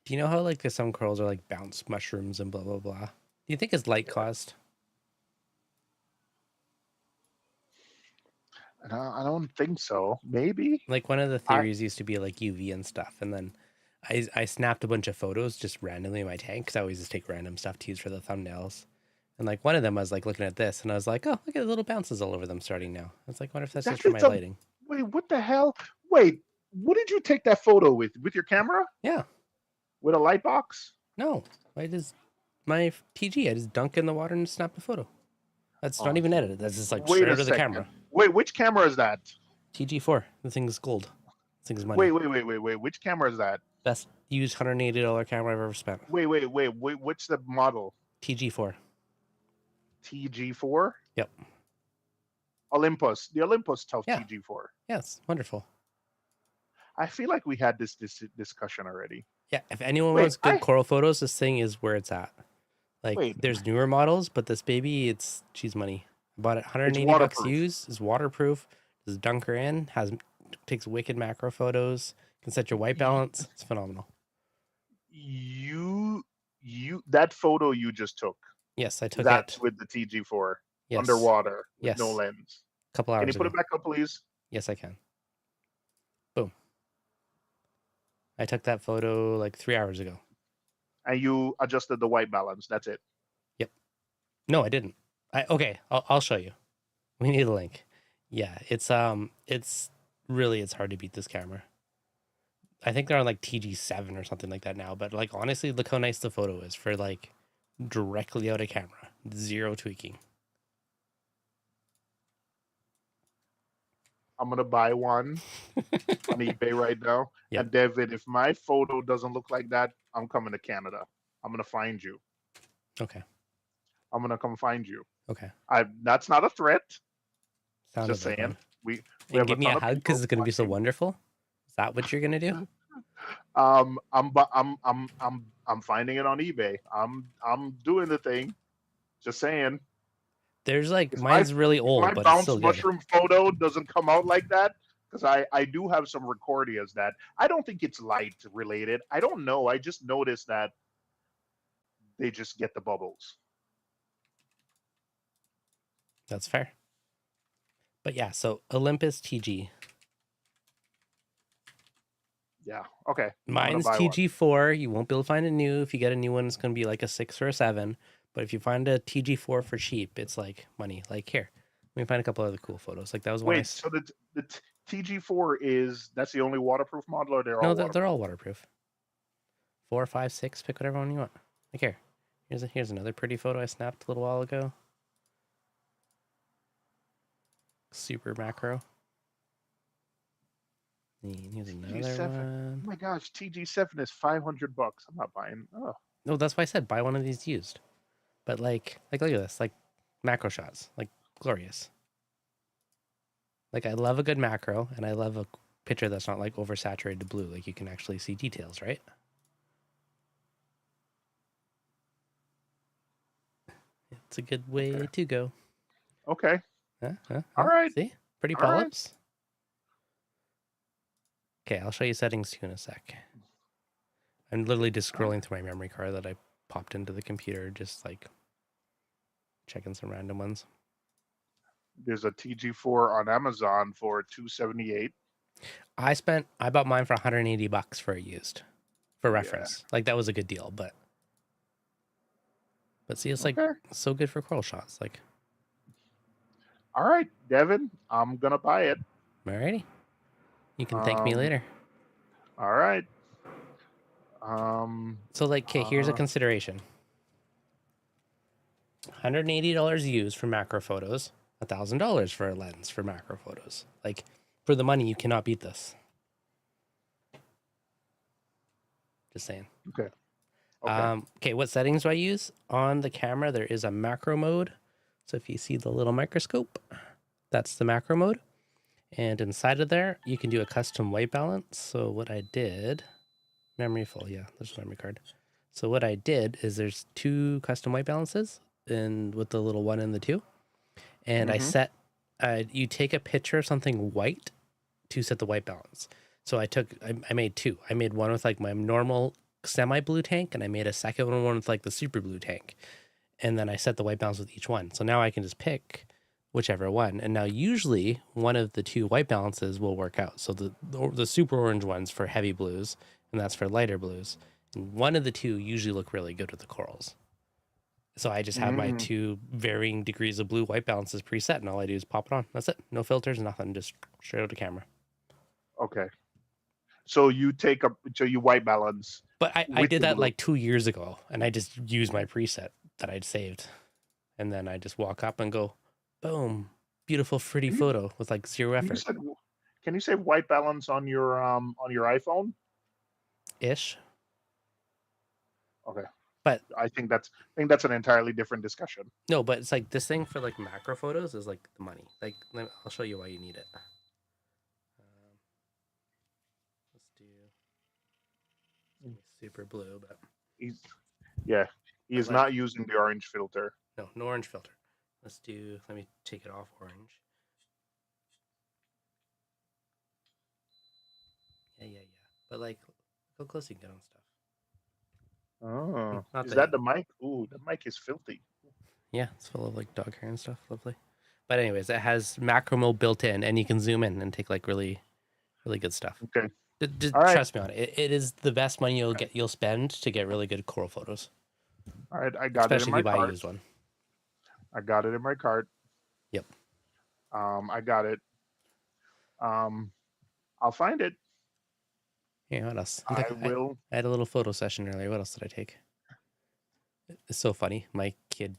do you know how like there's some corals are like bounce mushrooms and blah, blah, blah? Do you think it's light caused? I don't think so. Maybe. Like one of the I theories used to be like UV and stuff. And then I snapped a bunch of photos just randomly in my tank because I always just take random stuff to use for the thumbnails. And like one of them, I was like looking at this and I was like, oh, look at the little bounces all over them starting now. I was like, wonder if that's just that for is my a lighting. wait. What the hell? Wait. What did you take that photo with? With your camera? Yeah, With a light box? no, I just, my TG, I just dunk in the water and snap a photo. That's not Oh, even edited. That's just like wait straight a out of the second. camera. Wait, which camera is that? TG4. The thing's gold. This thing's Wait, money. wait, wait, wait, wait. Which camera is that? Best used $180 camera I've ever spent. Wait. What's the model? TG4. TG4? Yep. Olympus. The Olympus Tough Yeah. TG4. Yes. Wonderful. I feel like we had this discussion already. Yeah. If anyone Wait, wants good coral photos, this thing is where it's at. Like, wait. there's newer models, but this baby, she's money. I bought it It's 180 bucks waterproof. used. Is waterproof. Does dunker in. Takes wicked macro photos. Can set your white Y- balance. It's phenomenal. that photo you just took. Yes, I took That's it. with the TG4 Yes. underwater with no Yes. lens. A couple Can you hours put ago. it back up, please? Yes, I can. Boom. I took that photo like 3 hours ago. And you adjusted the white balance. That's it. Yep. No, I didn't. Okay. I'll show you. We need a link. Yeah, it's really it's hard to beat this camera. I think they're on like TG7 or something like that now. But like honestly, look how nice the photo is for like directly out of camera, zero tweaking. I'm gonna buy one on eBay right now. Yep. And David, if my photo doesn't look like that, I'm coming to Canada. I'm gonna find you. Okay. I'm gonna come find you. Okay. I That's not a threat. Sounded Just like saying. one. We And have a give me a ton of hug because people it's gonna be so watching. wonderful. Is that what you're gonna do? I'm finding it on eBay. I'm doing the thing. Just saying. There's like If my mine's really if my old, but it's bounce still good. mushroom photo doesn't come out like that, because I do have some recordias that I don't think it's light related. I don't know. I just noticed that they just get the bubbles. That's fair. But yeah, so Olympus TG. Yeah. Okay. I'm gonna Mine's buy one. TG4. You won't be able to find a new. If you get a new one, it's going to be like a 6 or a 7. But if you find a TG4 for cheap, it's like money. Like here, let me find a couple other cool photos. Like that was one Wait. So the TG4 that's the only waterproof model, or they're No, all they're waterproof? all waterproof. 4, 5, 6. Pick whatever one you want. Like here. Here's another pretty photo I snapped a little while ago. Super macro. And here's another TG7. one. Oh my gosh, TG7 is $500. I'm not buying. Oh, No, that's why I said buy one of these used. But like look at this, like macro shots, like glorious. Like I love a good macro, and I love a picture that's not like oversaturated blue. Like you can actually see details, right? It's a good okay. way to go. Okay. All Huh? right. See? Pretty All right. polyps. Okay, I'll show you settings too in a sec. I'm literally just All right. scrolling through my memory card that I popped into the computer, just like checking some random ones. There's a TG4 on Amazon for 278. I bought mine for $180 for a used, for Yeah. reference. Like that was a good deal, but see, it's like Okay. so good for coral shots. Like, All right, Devin, I'm gonna buy it. alrighty, you can thank me Um. later. All right. Um. So like, okay, here's a Uh. consideration: $180 used for macro photos, $1,000 for a lens for macro photos. Like, for the money, you cannot beat this. Just saying. Okay. Okay. Okay, what settings do I use on the camera? There is a macro mode. So if you see the little microscope, that's the macro mode. And inside of there, you can do a custom white balance. So what I did, memory full, yeah, there's a memory card. So what I did is there's 2 custom white balances, and with the little 1 and the 2. And I Mm-hmm. set, you take a picture of something white to set the white balance. So I made 2. I made one with like my normal semi-blue tank, and I made a second one with like the super blue tank. And then I set the white balance with each one. So now I can just pick whichever one. And now usually one of the 2 white balances will work out. So the super orange one's for heavy blues, and that's for lighter blues. And one of the 2 usually look really good with the corals. So I just have my Mm, 2 varying degrees of blue white balances preset, and all I do is pop it on. That's it. No filters, nothing. Just straight out the camera. okay. So you white balance But I with did the that blue. like 2 years ago, and I just used my preset that I'd saved. And then I just walk up and go, boom, beautiful, pretty Can you photo with like zero can you effort say can you say white balance on your iPhone? ish. Okay. But I think that's an entirely different discussion. no, but it's like this thing for like macro photos is like the money. Like, I'll show you why you need it. Let's do super blue, He's yeah. He but is like, not using the orange filter. no orange filter. Let me take it off orange. Yeah. But like, look how close you can get on stuff. Oh, Not is that that the mic? Ooh, the mic is filthy. Yeah, it's full of like dog hair and stuff. Lovely. But anyways, it has macro mode built in, and you can zoom in and take like really good stuff. Okay. All right. Trust me on it. It is the best money you'll spend to get really good coral photos, All right. I got it in especially if my you buy a cart. used one. I got it in my cart. Yep. I got it. Um, I'll find it. Yeah. What else? I will. I had a little photo session earlier. What else did I take? It's so funny. My kid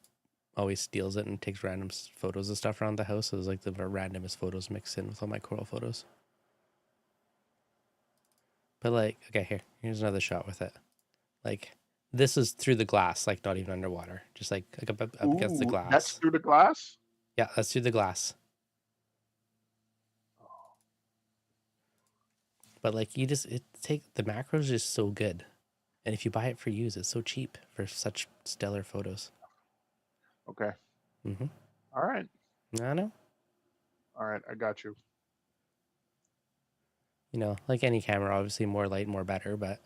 always steals it and takes random photos of stuff around the house. So there's like the randomest photos mixed in with all my coral photos. But like, okay, here's another shot with it. Like, this is through the glass, like not even underwater, just like up against the Ooh, that's glass. through the glass. Yeah, that's through the glass. But like, the macros just so good, and if you buy it for use, it's so cheap for such stellar photos. Okay. Mm-hmm. All right. I know. All right. I got you. Like any camera, obviously more light, more better, but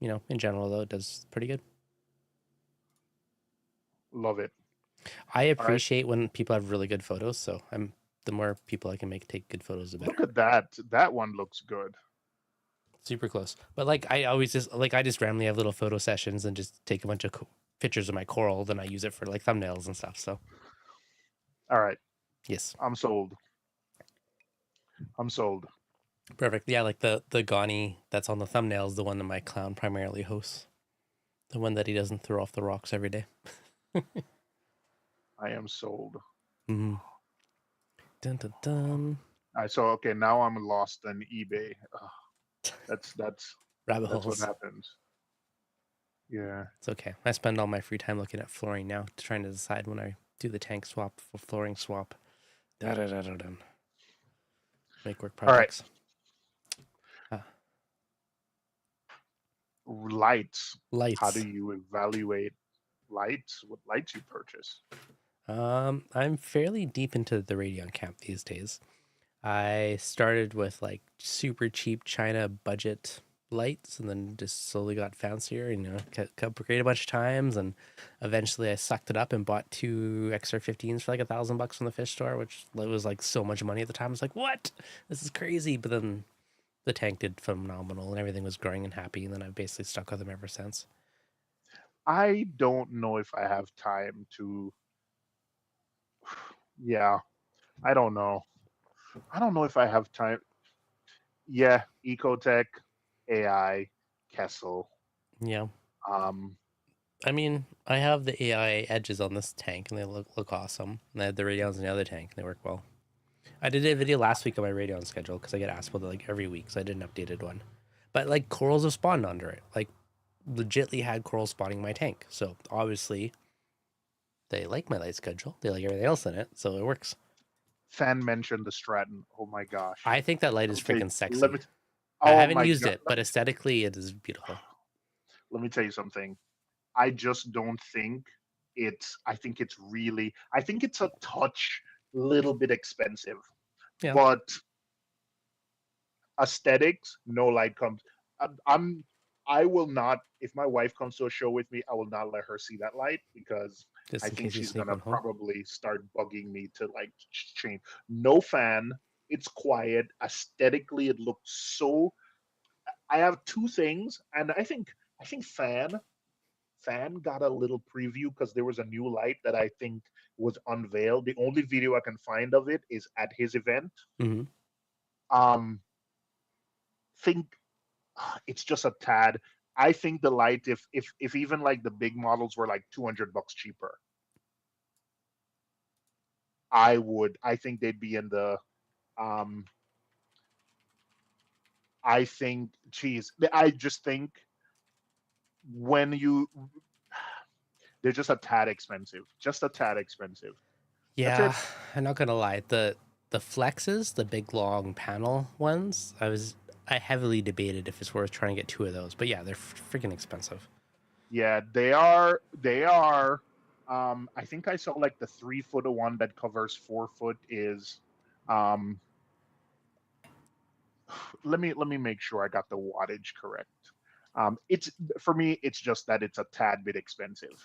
in general though, it does pretty good. Love it. I All right. appreciate when people have really good photos, so the more people I can make take good photos, the better. Look at that. That one looks good. Super close. But like I always just like I just randomly have little photo sessions and just take a bunch of pictures of my coral, then I use it for like thumbnails and stuff. So All right. yes, I'm sold. I'm sold. perfect. Yeah, like the Gani that's on the thumbnail is the one that my clown primarily hosts. The one that he doesn't throw off the rocks every day. I am sold. Mm-hmm. Dun dun dun. I so okay. Now I'm lost on eBay. Ugh, that's that's Rabbit that's what holes. happens. Yeah. It's okay. I spend all my free time looking at flooring now, trying to decide when I do the tank swap for flooring swap. Da da da da da. Make work All right. projects. Ah, Lights. How do lights. you evaluate lights? What lights you purchase? I'm fairly deep into the Radeon camp these days. I started with like super cheap China budget lights and then just slowly got fancier, upgrade a bunch of times. And eventually I sucked it up and bought two XR15s for like $1,000 from the fish store, which was like so much money at the time. I was like, what? This is crazy. But then the tank did phenomenal and everything was growing and happy. And then I've basically stuck with them ever since. I don't know if I have time to. Yeah, I don't know. I don't know if I have time. Yeah, Ecotech, AI, Kessel. Yeah. Um, I mean, I have the AI edges on this tank and they look awesome. And I have the Radeons in the other tank and they work well. I did a video last week on my Radeon schedule because I get asked about it like every week, so I did an updated one. But like corals have spawned under it. Like legitly had coral spawning in my tank. So obviously they like my light schedule. They like everything else in it, so it works. Fan mentioned the Stratton. Oh my gosh. I think that light Let is me tell you. freaking Let sexy. me. I Oh haven't my used god. it, but aesthetically it is beautiful. Let me tell you something. I just don't think it's. I think it's really. I think it's a touch, little bit expensive, Yeah. but aesthetics, no light comes. I'm. I will not. If my wife comes to a show with me, I will not let her see that light because I Just in think case you she's sneak gonna one home. probably start bugging me to like change. No fan. It's quiet. Aesthetically, it looks so. I have two things, and I think fan got a little preview because there was a new light that I think was unveiled. The only video I can find of it is at his event. Mm-hmm. Um, think it's just a tad. I think the light, if even like the big models were like $200 cheaper, I would. I think they'd be in the. Um, I think, geez, I just think when you, they're just a tad expensive, just a tad expensive. That's Yeah, it. I'm not gonna lie. The flexes, the big long panel ones, I heavily debated if it's worth trying to get two of those. But yeah, they're freaking expensive. Yeah, they are. They are. I think I saw like the 3 foot one that covers 4 foot is. Um, let me make sure I got the wattage correct. It's for me. It's just that it's a tad bit expensive.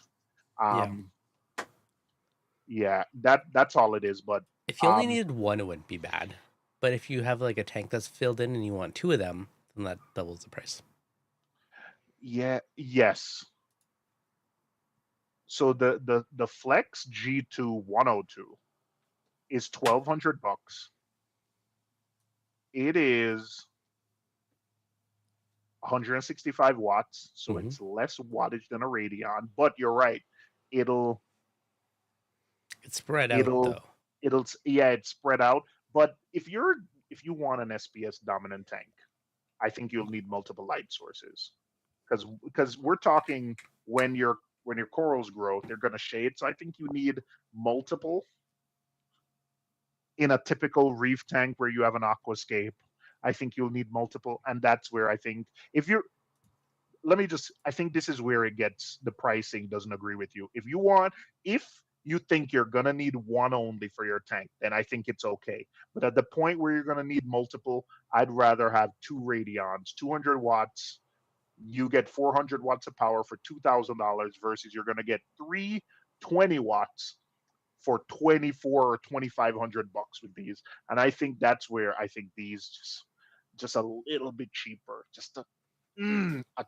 Yeah. Um, yeah, that's all it is. But If you only um, needed one, it wouldn't be bad. But if you have like a tank that's filled in and you want two of them, then that doubles the price. yeah, yes. So the Flex G2 102 is $1,200. It is 165 watts, so Mm-hmm. it's less wattage than a Radeon. But you're right, it'll It's spread out it'll though. yeah, it's spread out. But if you want an SPS dominant tank, I think you'll need multiple light sources because we're talking when your corals grow, they're going to shade. So I think you need multiple in a typical reef tank where you have an aquascape. I think you'll need multiple, and that's where I think if you're let me just I think this is where it gets the pricing doesn't agree with you. If you think you're gonna need one only for your tank, then I think it's okay. But at the point where you're gonna need multiple, I'd rather have two Radions, 200 watts. You get 400 watts of power for $2,000 versus you're gonna get three 20 watts for 24 or 2,500 bucks with these. And I think that's where I think these just a little bit cheaper, just a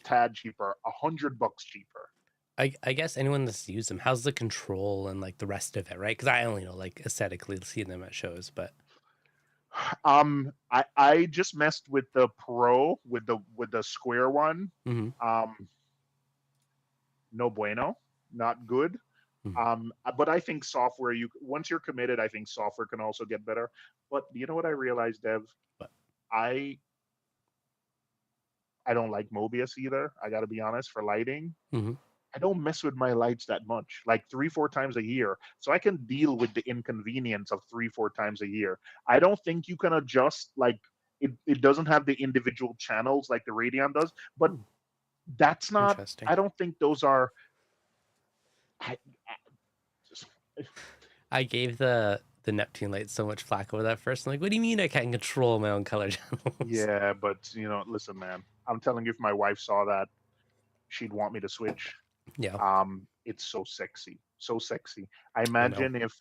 tad cheaper, 100 bucks cheaper. I guess anyone that's used them, how's the control and like the rest of it, right? Because I only know like aesthetically seeing them at shows, but I just messed with the Pro with the square one. hmm Um, no bueno, not good. But I think software, you once you're committed, I think software can also get better. But you know what I realized, Dev? but I I don't like Mobius either. I got to be honest for lighting. hmm I don't mess with my lights that much, like 3, 4 times a year. So I can deal with the inconvenience of 3, 4 times a year. I don't think you can adjust like it doesn't have the individual channels like the Radeon does, but that's not, interesting. I don't think those are, I just, I gave the Neptune light so much flack over that first. I'm like, what do you mean I can't control my own color channels? yeah, but listen, man, I'm telling you, if my wife saw that, she'd want me to switch. Yeah, It's so sexy, so sexy. I I know. imagine if,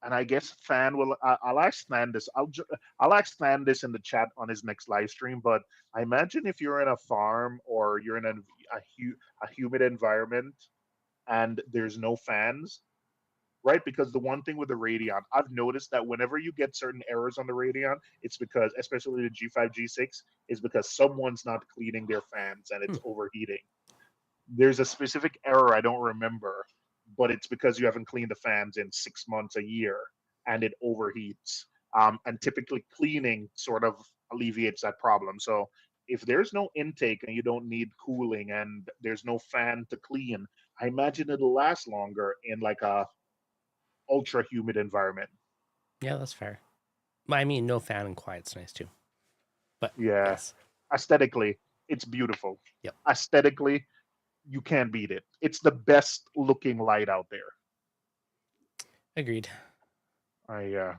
and I guess Fan will. I'll ask Stan this. I'll ask Stan this in the chat on his next live stream. But I imagine if you're in a farm or you're in a humid environment and there's no fans, right? Because the one thing with the Radeon, I've noticed that whenever you get certain errors on the Radeon, it's because, especially the G5, G6, is because someone's not cleaning their fans and Hmm. it's overheating. There's a specific error I don't remember, but it's because you haven't cleaned the fans in 6 months, a year, and it overheats. And typically, cleaning sort of alleviates that problem. So if there's no intake and you don't need cooling and there's no fan to clean, I imagine it'll last longer in like a ultra humid environment. Yeah, that's fair. I mean, no fan and quiet's nice too. But Yeah, yes, aesthetically, it's beautiful. yep, Aesthetically, you can't beat it. It's the best looking light out there. agreed. I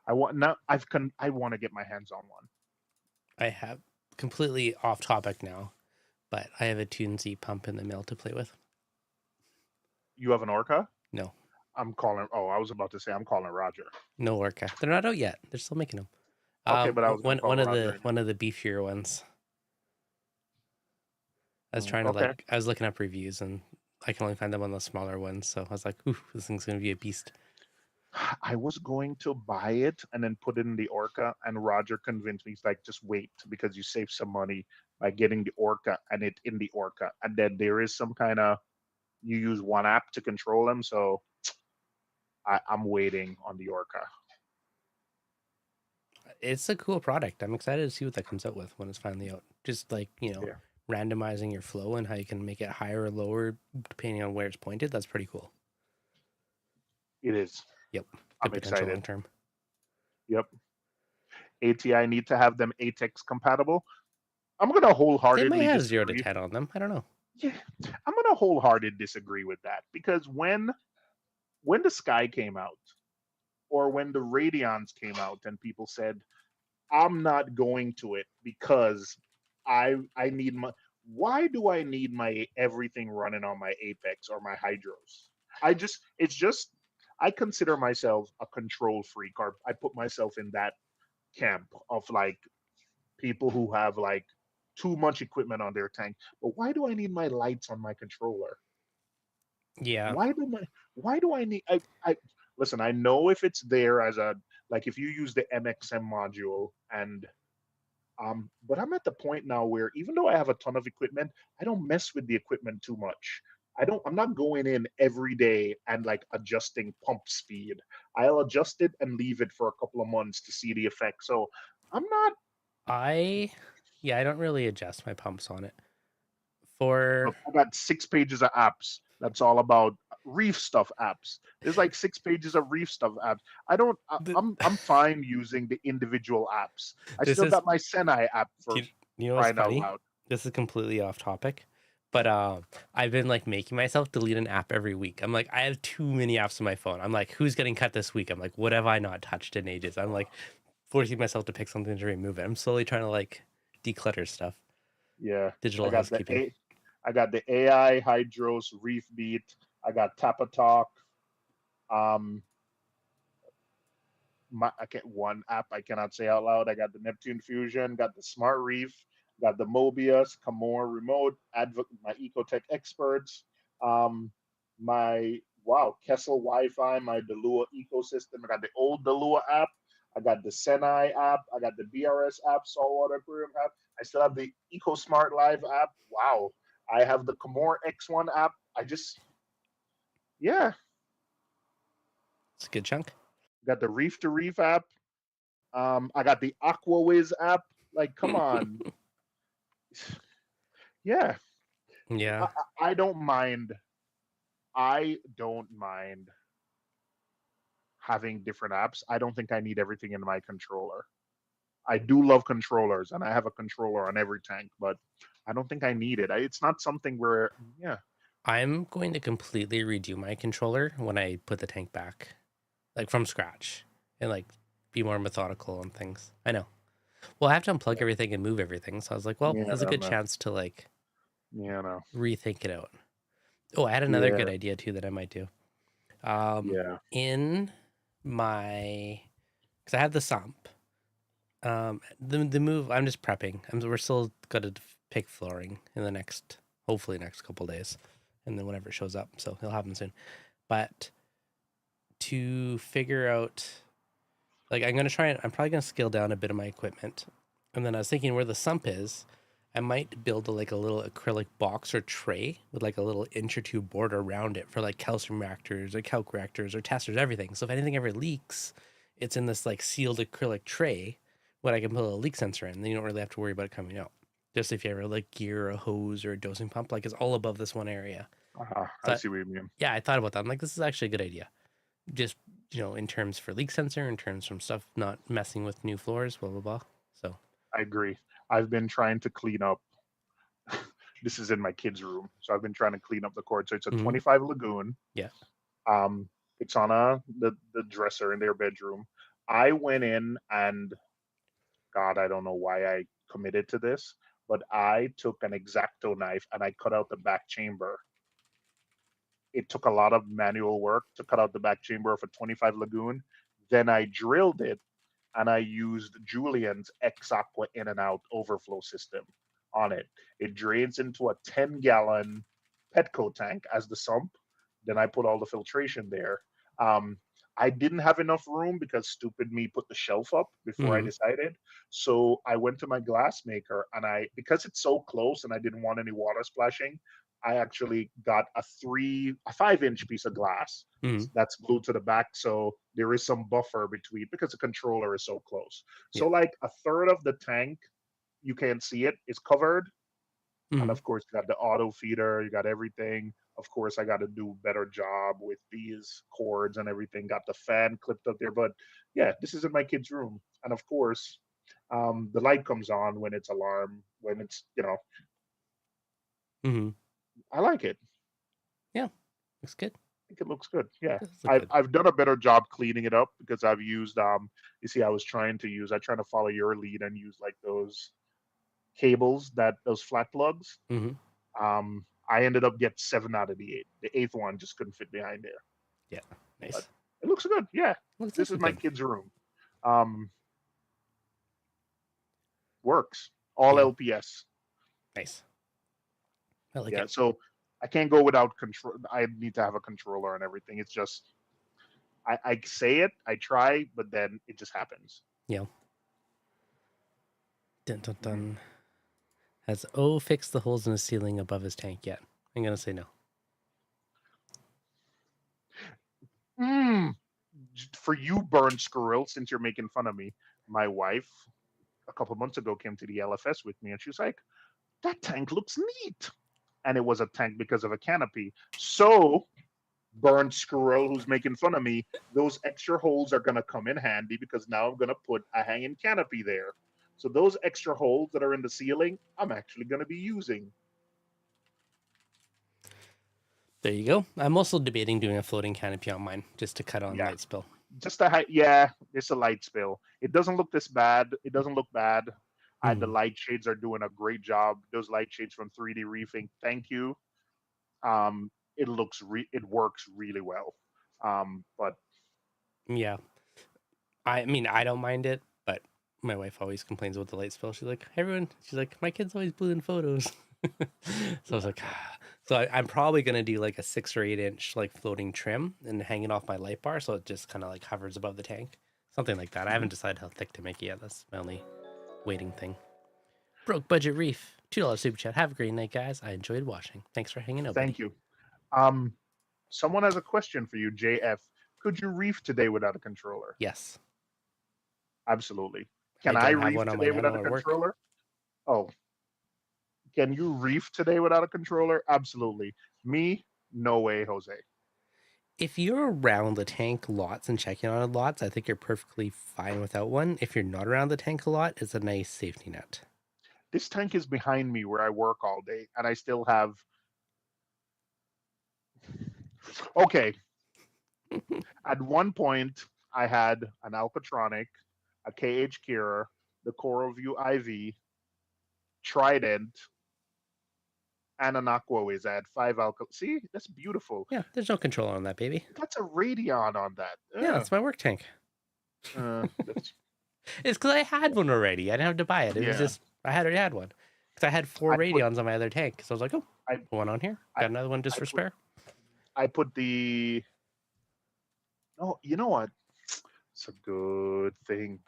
I want now. I want to get my hands on one. I have completely off topic now, but I have a Tunesy pump in the mail to play with. You have an Orca? No, I'm calling. Oh, I was about to say I'm calling Roger. no Orca. They're not out yet. They're still making them. Okay, but I was gonna One call Roger. one of the beefier ones. I was trying to Okay. like I was looking up reviews and I can only find them on the smaller ones. So I was like, ooh, this thing's gonna be a beast. I was going to buy it and then put it in the Orca, and Roger convinced me. He's like, just wait because you save some money by getting the Orca and it in the Orca, and then there is some kind of, you use one app to control them. So I'm waiting on the Orca. It's a cool product. I'm excited to see what that comes out with when it's finally out. Just like, Yeah, randomizing your flow and how you can make it higher or lower depending on where it's pointed. That's pretty cool. it is. Yep. I'm Good potential excited. long term. Yep. ATI need to have them ATEX compatible. I'm gonna They might wholeheartedly have 0 to disagree. 10 on them. I don't know. Yeah, I'm gonna wholeheartedly disagree with that because when the Sky came out or when the Radeons came out and people said I'm not going to it because I need my, why do I need my everything running on my Apex or my Hydros? It's just, I consider myself a control freak, or I put myself in that camp of like people who have like too much equipment on their tank. But why do I need my lights on my controller? Yeah. Why do my why do I need I listen, I know if it's there as a, like if you use the MXM module and but I'm at the point now where even though I have a ton of equipment, I don't mess with the equipment too much. I'm not going in every day and like adjusting pump speed. I'll adjust it and leave it for a couple of months to see the effect. So I'm not, I yeah, I don't really adjust my pumps on it. For I got 6 pages of apps. That's all about Reef stuff apps. There's like 6 pages of Reef stuff apps. I don't. the, I'm fine using the individual apps. I this still is got my Senai app for you know what's crying out funny? loud. This is completely off topic. But I've been like making myself delete an app every week. I'm like, I have too many apps on my phone. I'm like, who's getting cut this week? I'm like, what have I not touched in ages? I'm like forcing myself to pick something to remove it. I'm slowly trying to like declutter stuff. Yeah, Digital I got the housekeeping. I got the AI Hydros Reef Beat. I got Tapatalk. Um, I can't one app I cannot say out loud. I got the Neptune Fusion, got the Smart Reef, got the Mobius, Camor Remote, my Ecotech Experts, um, my wow Kessel Wi-Fi, my Delua ecosystem. I got the old Delua app. I got the Senai app. I got the BRS app, Saltwater Aquarium app. I still have the EcoSmart Live app. Wow. I have the Camor X1 app. I just, yeah, It's a good chunk. got the Reef to Reef app. I got the AquaWiz app. Like, come on. Yeah, Yeah. I don't mind. I don't mind having different apps. I don't think I need everything in my controller. I do love controllers, and I have a controller on every tank, but I don't think I need it. It's not something where, yeah, I'm going to completely redo my controller when I put the tank back, like from scratch, and like be more methodical on things. I know. Well, I have to unplug everything and move everything. So I was like, well, yeah, there's a good no, chance to like yeah, no, rethink it out. Oh, I had another good yeah, idea too that I might do. yeah. In my, because I have the sump. The move. I'm just prepping. We're still gonna pick flooring in the next, hopefully next couple days, and then whenever it shows up. So it'll happen soon. But to figure out, like, I'm probably gonna scale down a bit of my equipment, and then I was thinking where the sump is. I might build like a little acrylic box or tray with like a little inch or two border around it for like calcium reactors or calc reactors or testers, everything. So if anything ever leaks, it's in this like sealed acrylic tray what I can put a leak sensor in. Then you don't really have to worry about it coming out. Just if you ever like gear a hose or a dosing pump, like it's all above this one area. I So see what you mean. yeah, I thought about that. I'm like, this is actually a good idea. Just, in terms for leak sensor, in terms from stuff not messing with new floors, blah blah blah. So I agree. I've been trying to clean up. This is in my kids' room, so I've been trying to clean up the cord. So it's a mhm. 25 Lagoon. Yeah. Um, it's on the dresser in their bedroom. I went in and God, I don't know why I committed to this, but I took an X-Acto knife and I cut out the back chamber. It took a lot of manual work to cut out the back chamber of a 25 Lagoon. Then I drilled it and I used Julian's X Aqua in and out overflow system on it. It drains into a 10-gallon Petco tank as the sump. Then I put all the filtration there. Um, I didn't have enough room because stupid me put the shelf up before I Mhm. decided. So I went to my glass maker and because it's so close and I didn't want any water splashing, I actually got a 5-inch piece of glass Mhm. that's glued to the back. So there is some buffer between because the controller is so close. Yeah. So like a third of the tank, you can't see it, is covered. And Mhm. of course, you got the auto feeder, you got everything. Of course, I got to do a better job with these cords and everything. Got the fan clipped up there. But yeah, this is in my kid's room. And of course, the light comes on when it's alarm, when it's, Mhm. I like it. Yeah. Looks good. Think it looks good. Yeah. Does look I've good. I've done a better job cleaning it up because I've used you see I trying to follow your lead and use like those cables that those flat plugs. Mhm. I ended up getting 7 out of the 8. The eighth one just couldn't fit behind there. Yeah. But Nice. it looks good. Yeah. Looks This is look my good. kid's room. Um Works. All Yeah. LPS. Nice. I like Yeah. it. So I can't go without control. I need to have a controller and everything. It's just I say it, I try, but then it just happens. Yeah. Dun dun Mm. dun. Has O fixed the holes in the ceiling above his tank yet? I'm gonna say no. Mm. For you, Burn Squirrel, since you're making fun of me, my wife a couple months ago came to the LFS with me and she was like, that tank looks neat. And it was a tank because of a canopy. So, Burn Squirrel, who's making fun of me, those extra holes are going to come in handy because now I'm going to put a hanging canopy there. So, those extra holes that are in the ceiling, I'm actually going to be using. There you go. I'm also debating doing a floating canopy on mine just to cut on Yeah. light spill. Just a yeah, it's a light spill. It doesn't look this bad. It doesn't look bad. The Mm. light shades are doing a great job. Those light shades from 3D Reefing, thank you. It works really well. But Yeah. I mean, I don't mind it, but my wife always complains about the light spill. She's like, everyone, she's like, my kid's always blue in photos. So I was like, ah. So I'm probably gonna do like a 6 or 8 inch like floating trim and hang it off my light bar, so it just kind of like hovers above the tank, something like that. I mhm. haven't decided how thick to make it yet. That's my only waiting thing. Broke budget reef, $2 super chat. Have a great night, guys. I enjoyed watching. Thanks for hanging out, Thank buddy. you. Um, Someone has a question for you, JF. Could you reef today without a controller? Yes, Absolutely. I Can I don't have reef one on my today without nano a or work. controller? Oh, can you reef today without a controller? Absolutely. Me? No way, Jose. If you're around the tank lots and checking on it lots, I think you're perfectly fine without one. If you're not around the tank a lot, it's a nice safety net. This tank is behind me where I work all day, and I still have. Okay, at one point, I had an Alpatronic, a KH Kira, the CoralView IV, Trident, and an Aquawiz. I had five alcohol. See, that's beautiful. Yeah, there's no controller on that baby. That's a Radeon on that. Yeah, that's my work tank. That's It's because I had one already. I didn't have to buy it. It was yeah. just I had already had one. Because I had four I put Radeons on my other tank. So I was like, oh, I put one on here. I Got another one just I for put spare. I put the. Oh, you know what? It's a good thing.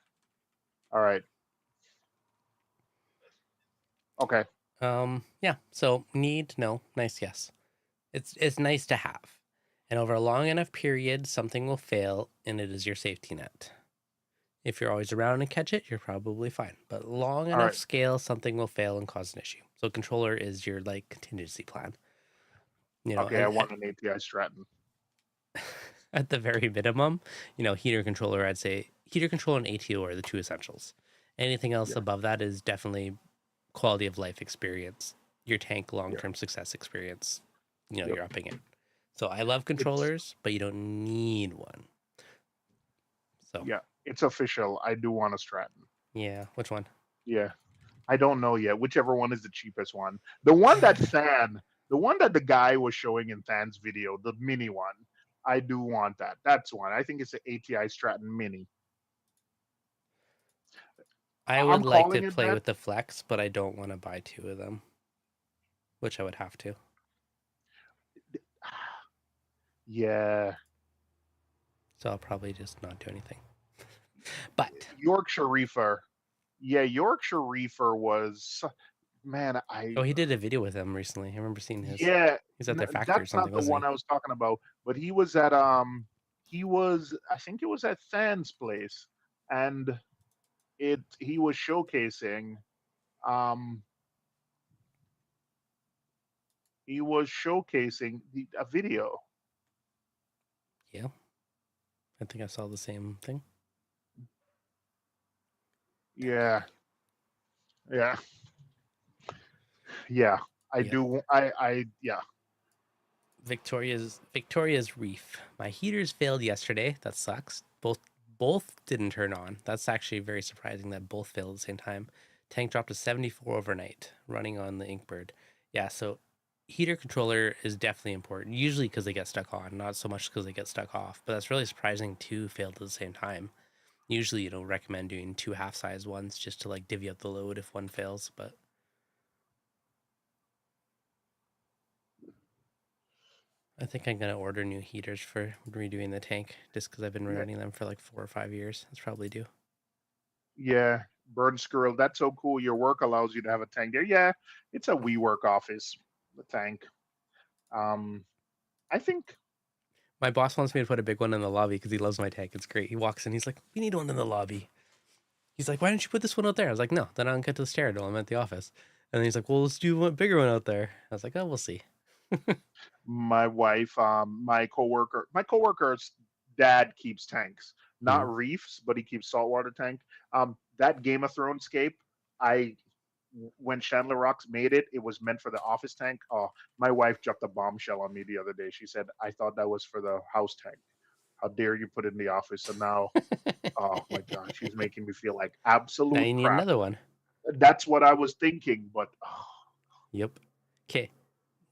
All right. Okay. Yeah. So need, no, nice, yes. It's nice to have. And over a long enough period, something will fail, and it is your safety net. If you're always around and catch it, you're probably fine. But long All enough right. scale, something will fail and cause an issue. So controller is your like contingency plan. You know, Okay. I and want an ATI Stratton. at the very minimum, heater controller, I'd say heater controller and ATO are the two essentials. Anything else Yeah. above that is definitely quality of life experience, your tank long Yeah. term success experience. Yep. You're upping it. So I love It's controllers, but you don't need one. So yeah. It's official. I do want a Stratton. yeah, which one? Yeah. I don't know yet. Whichever one is the cheapest one. The one that Than, the one that the guy was showing in Than's video, the mini one. I do want that. That's one. I think it's the ATI Stratton Mini. I would I'm like to calling it play that. with the Flex, but I don't want to buy two of them, which I would have to. Yeah. So I'll probably just not do anything. But Yorkshire Reefer. Yeah, Yorkshire Reefer was man, I oh, he did a video with them recently. I remember seeing his. yeah, He's at their factory or that's not something, the wasn't one he? I was talking about, but he was I think it was at Than's place and he was showcasing um a video. Yeah, I think I saw the same thing. Yeah. Yeah. Yeah. I Yep. do I yeah. Victoria's Reef. My heaters failed yesterday. That sucks. Both didn't turn on. That's actually very surprising that both failed at the same time. Tank dropped to 74 overnight, running on the Inkbird. Yeah, so heater controller is definitely important. Usually because they get stuck on, not so much because they get stuck off. But that's really surprising two failed at the same time. Usually, recommend doing two half-size ones just to like divvy up the load if one fails. But I think I'm gonna order new heaters for redoing the tank just because I've been Yeah. running them for like 4 or 5 years. That's probably due. Yeah, Bird Squirrel. That's so cool. Your work allows you to have a tank there. Yeah, it's a WeWork office. The tank. Um, I think. My boss wants me to put a big one in the lobby because he loves my tank. It's great. He walks in, he's like, "We need one in the lobby." He's like, "Why don't you put this one out there?" I was like, "No, then I don't get to stare until I'm at the office." And then he's like, "Well, let's do one bigger one out there." I was like, "Oh, we'll see." My wife, my coworker's dad keeps tanks, Hmm. not reefs, but he keeps saltwater tank. That Game of Thrones scape, I when Chandler Rocks made it, it was meant for the office tank. Oh, my wife dropped a bombshell on me the other day. She said, "I thought that was for the house tank. How dare you put it in the office?" So now, oh my god, she's making me feel like Now absolute you need crap. another one. That's what I was thinking, but oh, Yep. Okay.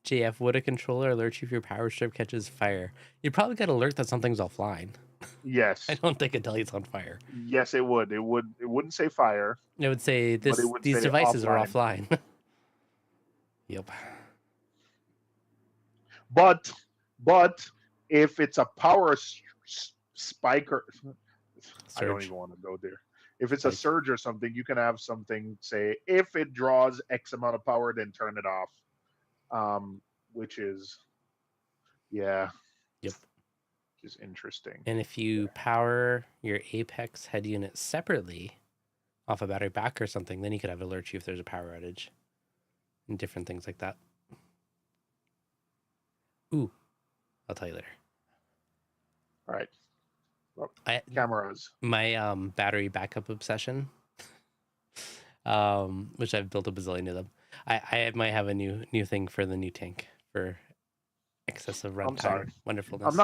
JF, would a controller alert you if your power strip catches fire? You probably get alert that something's offline. I Yes. don't think it'd tell you it's on fire. Yes, it would. It wouldn't say fire, It would say but it would these say devices are offline. offline. Yep. But but if it's a power spike or I don't Surge. even want to go there. If it's a Spike. surge or something, you can have something say if it draws X amount of power, then turn it off. Which is yeah, Yep. which is interesting. And if you power your Apex head unit separately off a battery back or something, then you could have alert you if there's a power outage and different things like that. Ooh, I'll tell you later. All right. Well, I cameras. my battery backup obsession, which I've built a bazillion of them. I might have a new thing for the new tank for excessive I'm sorry. runtime wonderfulness.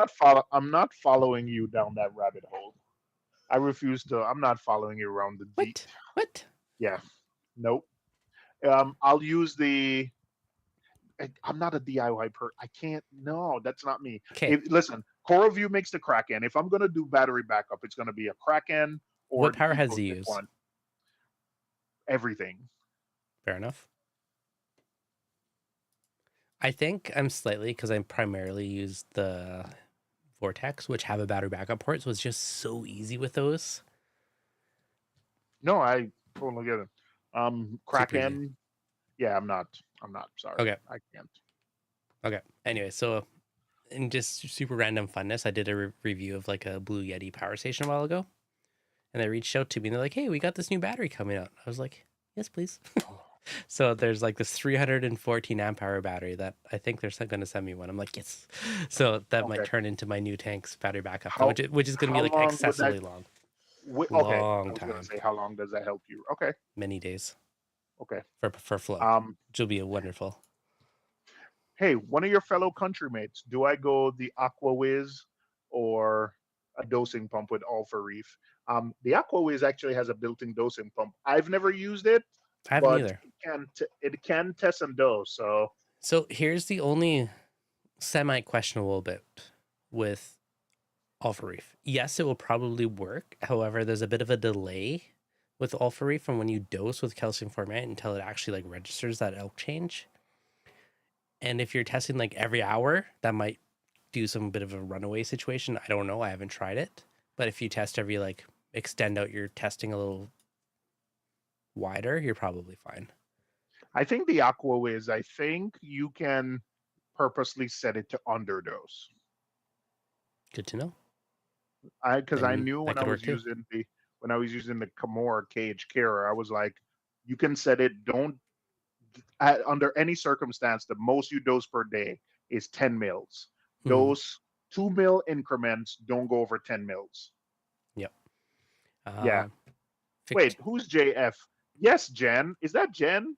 I'm not following you down that rabbit hole. I refuse to. I'm not following you around the deep. What? What? Yeah. Nope. I'll use the. I'm not a DIY per. I can't. No, that's not me. Okay. Listen, CoreView makes the Kraken. If I'm gonna do battery backup, it's gonna be a Kraken or What the power heads do you EcoTech use? one. Everything. Fair enough. I think I'm slightly because I primarily use the Vortex, which have a battery backup port, so it's just so easy with those. No, I totally get it. Super easy. Kraken. Yeah, I'm not. I'm not. Sorry, Okay. I can't. Okay. Anyway, so in just super random funness, I did a review of like a Blue Yeti power station a while ago, and they reached out to me and they're like, "Hey, we got this new battery coming out." I was like, "Yes, please." So there's like this 314 amp hour battery that I think they're going to send me one. I'm like, yes. So that might Okay. turn into my new tank's battery backup, How which is going to be how like long would that? excessively long, Okay, I long was gonna time, say how long does that help you? Okay. many days Okay. for flow, Um. which will be a wonderful. Hey, one of your fellow countrymates, do I go the Aqua Whiz or a dosing pump with Alpha Reef? The Aqua Whiz actually has a built-in dosing pump. I've never used it, I haven't but either. it can test and dose. So So here's the only semi questionable bit with Alpha Reef. Yes, it will probably work. However, there's a bit of a delay with Alpha Reef from when you dose with calcium formate until it actually like registers that elk change. And if you're testing like every hour, that might do some bit of a runaway situation. I don't know. I haven't tried it. But if you test every like extend out your testing a little wider, you're probably fine. I think the Aqua Whiz, I think you can purposely set it to underdose. Good to know. Because I Then knew that could work too. when I was using the Kimura cage carer, I was like, you can set it. Don't under any circumstance, the most you dose per day is 10 mils. Mm-hmm. Dose 2 mil increments. Don't go over 10 mils. Yep. Yeah. Fict- Wait, who's JF? Yes, Jen. Is that Jen?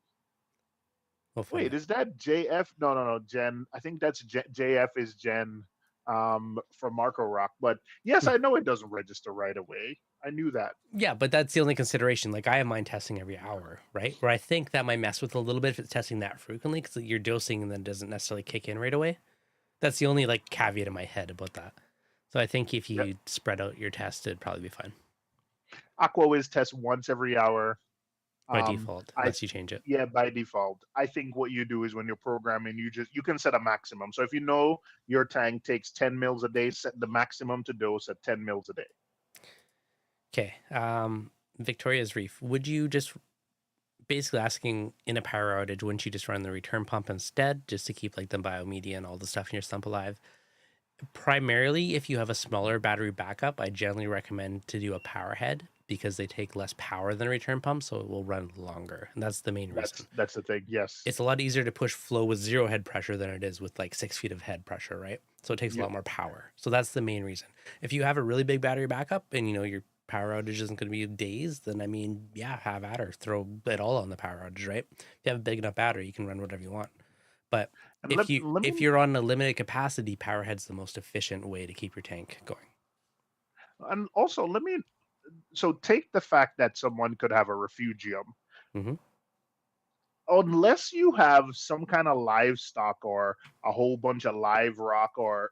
we'll find Wait, out. is that JF? No, no, no. Jen. I think that's JF is Jen from Marco Rock. But yes, Hmm. I know it doesn't register right away. I knew that. Yeah, but that's the only consideration. Like I have mine testing every hour, right? Where I think that might mess with a little bit if it's testing that frequently because you're dosing and then doesn't necessarily kick in right away. That's the only like caveat in my head about that. So I think if Yeah. you spread out your test, it'd probably be fine Aqua is test once every hour. by Um, default, I unless you change it. Yeah, by default. I think what you do is when you're programming, you can set a maximum. So if you know your tank takes 10 mils a day, set the maximum to dose at 10 mils a day. Okay. Victoria's Reef. Would you just basically asking in a power outage, wouldn't you just run the return pump instead just to keep like the biomedia and all the stuff in your sump alive? Primarily, if you have a smaller battery backup, I generally recommend to do a power head because they take less power than a return pump, so it will run longer. And that's the main reason. That's the thing. Yes. It's a lot easier to push flow with 0 head pressure than it is with like 6 feet of head pressure, right? So it takes a Yep. lot more power. So that's the main reason. If you have a really big battery backup and you know your power outage isn't going to be days, then I mean, yeah, have at her, throw it all on the power outage, right? If you have a big enough battery, you can run whatever you want. But And if let me you're on a limited capacity, power head's the most efficient way to keep your tank going. and also let me so take the fact that someone could have a refugium. Mm-hmm. unless you have some kind of livestock or a whole bunch of live rock, or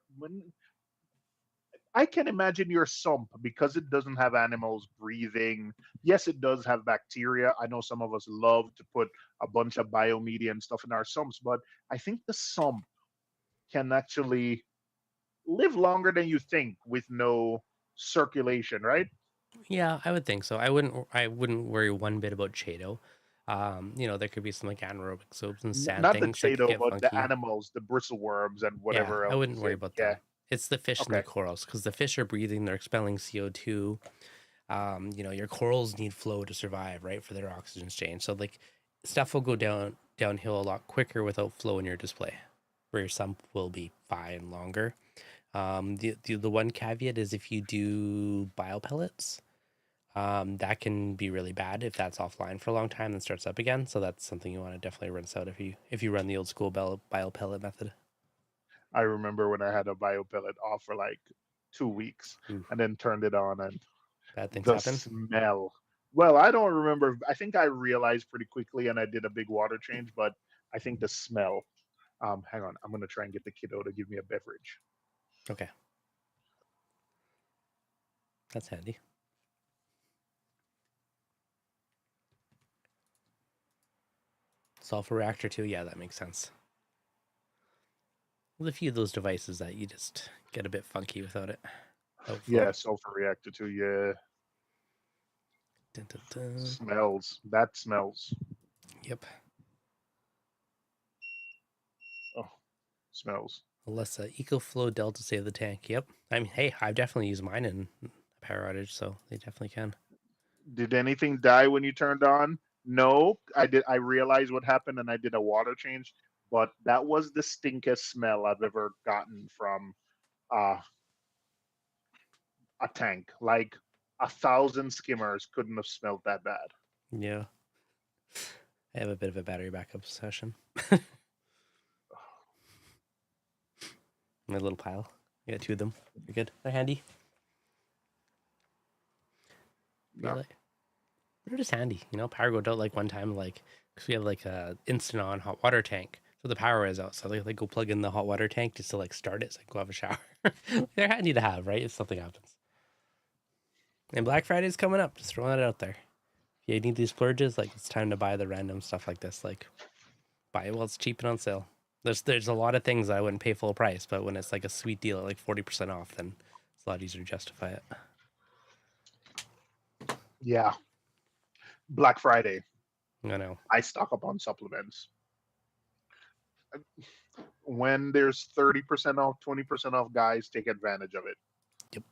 I can imagine your sump, because it doesn't have animals breathing. Yes, it does have bacteria. I know some of us love to put a bunch of biomedia and stuff in our sumps, but I think the sump can actually live longer than you think with no circulation, right? Yeah, I would think so. I wouldn't worry one bit about Chato. There could be some like anaerobic soaps and sand Not the things that could Chato, get but the funky. animals, the bristleworms and Yeah, whatever I else wouldn't is worry in. about Yeah. them. It's the fish and the Okay. corals because the fish are breathing, they're expelling CO2. Your corals need flow to survive, right, for their oxygen exchange. So like stuff will go downhill a lot quicker without flow in your display, where your sump will be fine longer. The one caveat is if you do biopellets, that can be really bad if that's offline for a long time and starts up again. So that's something you want to definitely rinse out if you run the old school biopellet method. I remember when I had a biopellet off for like 2 weeks Ooh, and then turned it on, and bad things the happen. smell. Well, I don't remember. I think I realized pretty quickly and I did a big water change, but I think the smell. Hang on. I'm going to try and get the kiddo to give me a beverage. Okay, that's handy. Sulfur reactor too. Yeah, that makes sense. There's a few of those devices that you just get a bit funky without it. Outflow. Yeah, sulfur reactor too. Yeah. Dun, dun, dun. Smells. That smells. Yep. Oh, smells. Alyssa, EcoFlow Delta save the tank. Yep. I mean, hey, I've definitely used mine in a power outage, so they definitely can. Did anything die when you turned on? No, I did. I realized what happened and I did a water change, but that was the stinkiest smell I've ever gotten from uh, a tank. Like 1,000 skimmers couldn't have smelled that bad. Yeah. I have a bit of a battery backup session. My little pile. I got two of them. They're good. They're handy. No. They're just handy. Power goes out like one time, like, because we have like a instant on hot water tank. So the power is out. So they go plug in the hot water tank just to like start it so I can go have a shower. They're handy to have, right? If something happens. And Black Friday's coming up. Just throwing it out there. If you need these splurges, like it's time to buy the random stuff like this. Like buy it while it's cheap and on sale. There's a lot of things that I wouldn't pay full price, but when it's like a sweet deal at like 40% off, then it's a lot easier to justify it. Yeah. Black Friday. I know. I stock up on supplements. When there's 30% off, 20% off, guys, take advantage of it. Yep.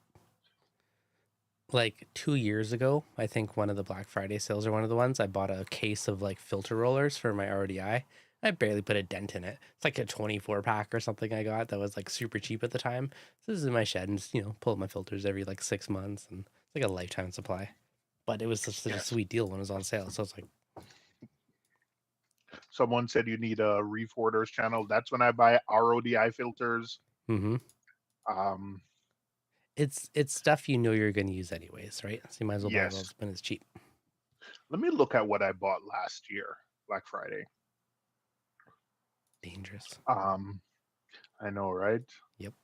Like 2 years ago, I think one of the Black Friday sales or one of the ones, I bought a case of like filter rollers for my RDI. I barely put a dent in it. It's like a 24 pack or something I got that was like super cheap at the time. So this is in my shed and just, pull up my filters every like 6 months and it's like a lifetime supply. But it was such a Yes. sweet deal when it was on sale. So it's like, Someone said you need a Reef Hoarders channel. That's when I buy RODI filters. mm-hmm. Um, It's stuff you're going to use anyways, right? So you might as well buy it yes. when it's cheap. Let me look at what I bought last year, Black Friday. Dangerous. I know, right? Yep.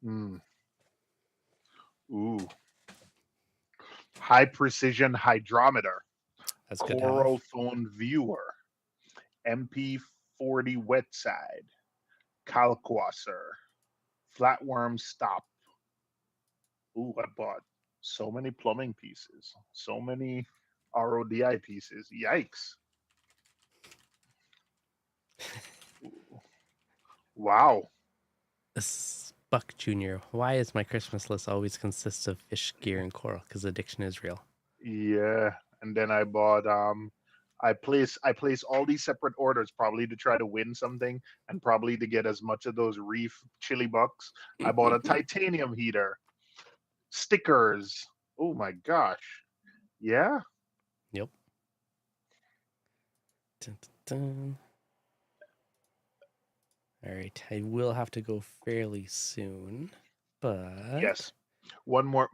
Mm. Ooh. High precision hydrometer, That's good to have. coral phone viewer, MP40 wet side, calquasser, flatworm stop. Ooh, I bought so many plumbing pieces, so many RODI pieces. Yikes. Wow. Buck Jr. Why is my Christmas list always consists of fish, gear, and coral? Because addiction is real. Yeah. And then I bought I place all these separate orders probably to try to win something and probably to get as much of those reef chili bucks. I bought a titanium heater, stickers. Oh my gosh. Yeah. Yep. Dun, dun, dun. All right. I will have to go fairly soon, but Yes. One more.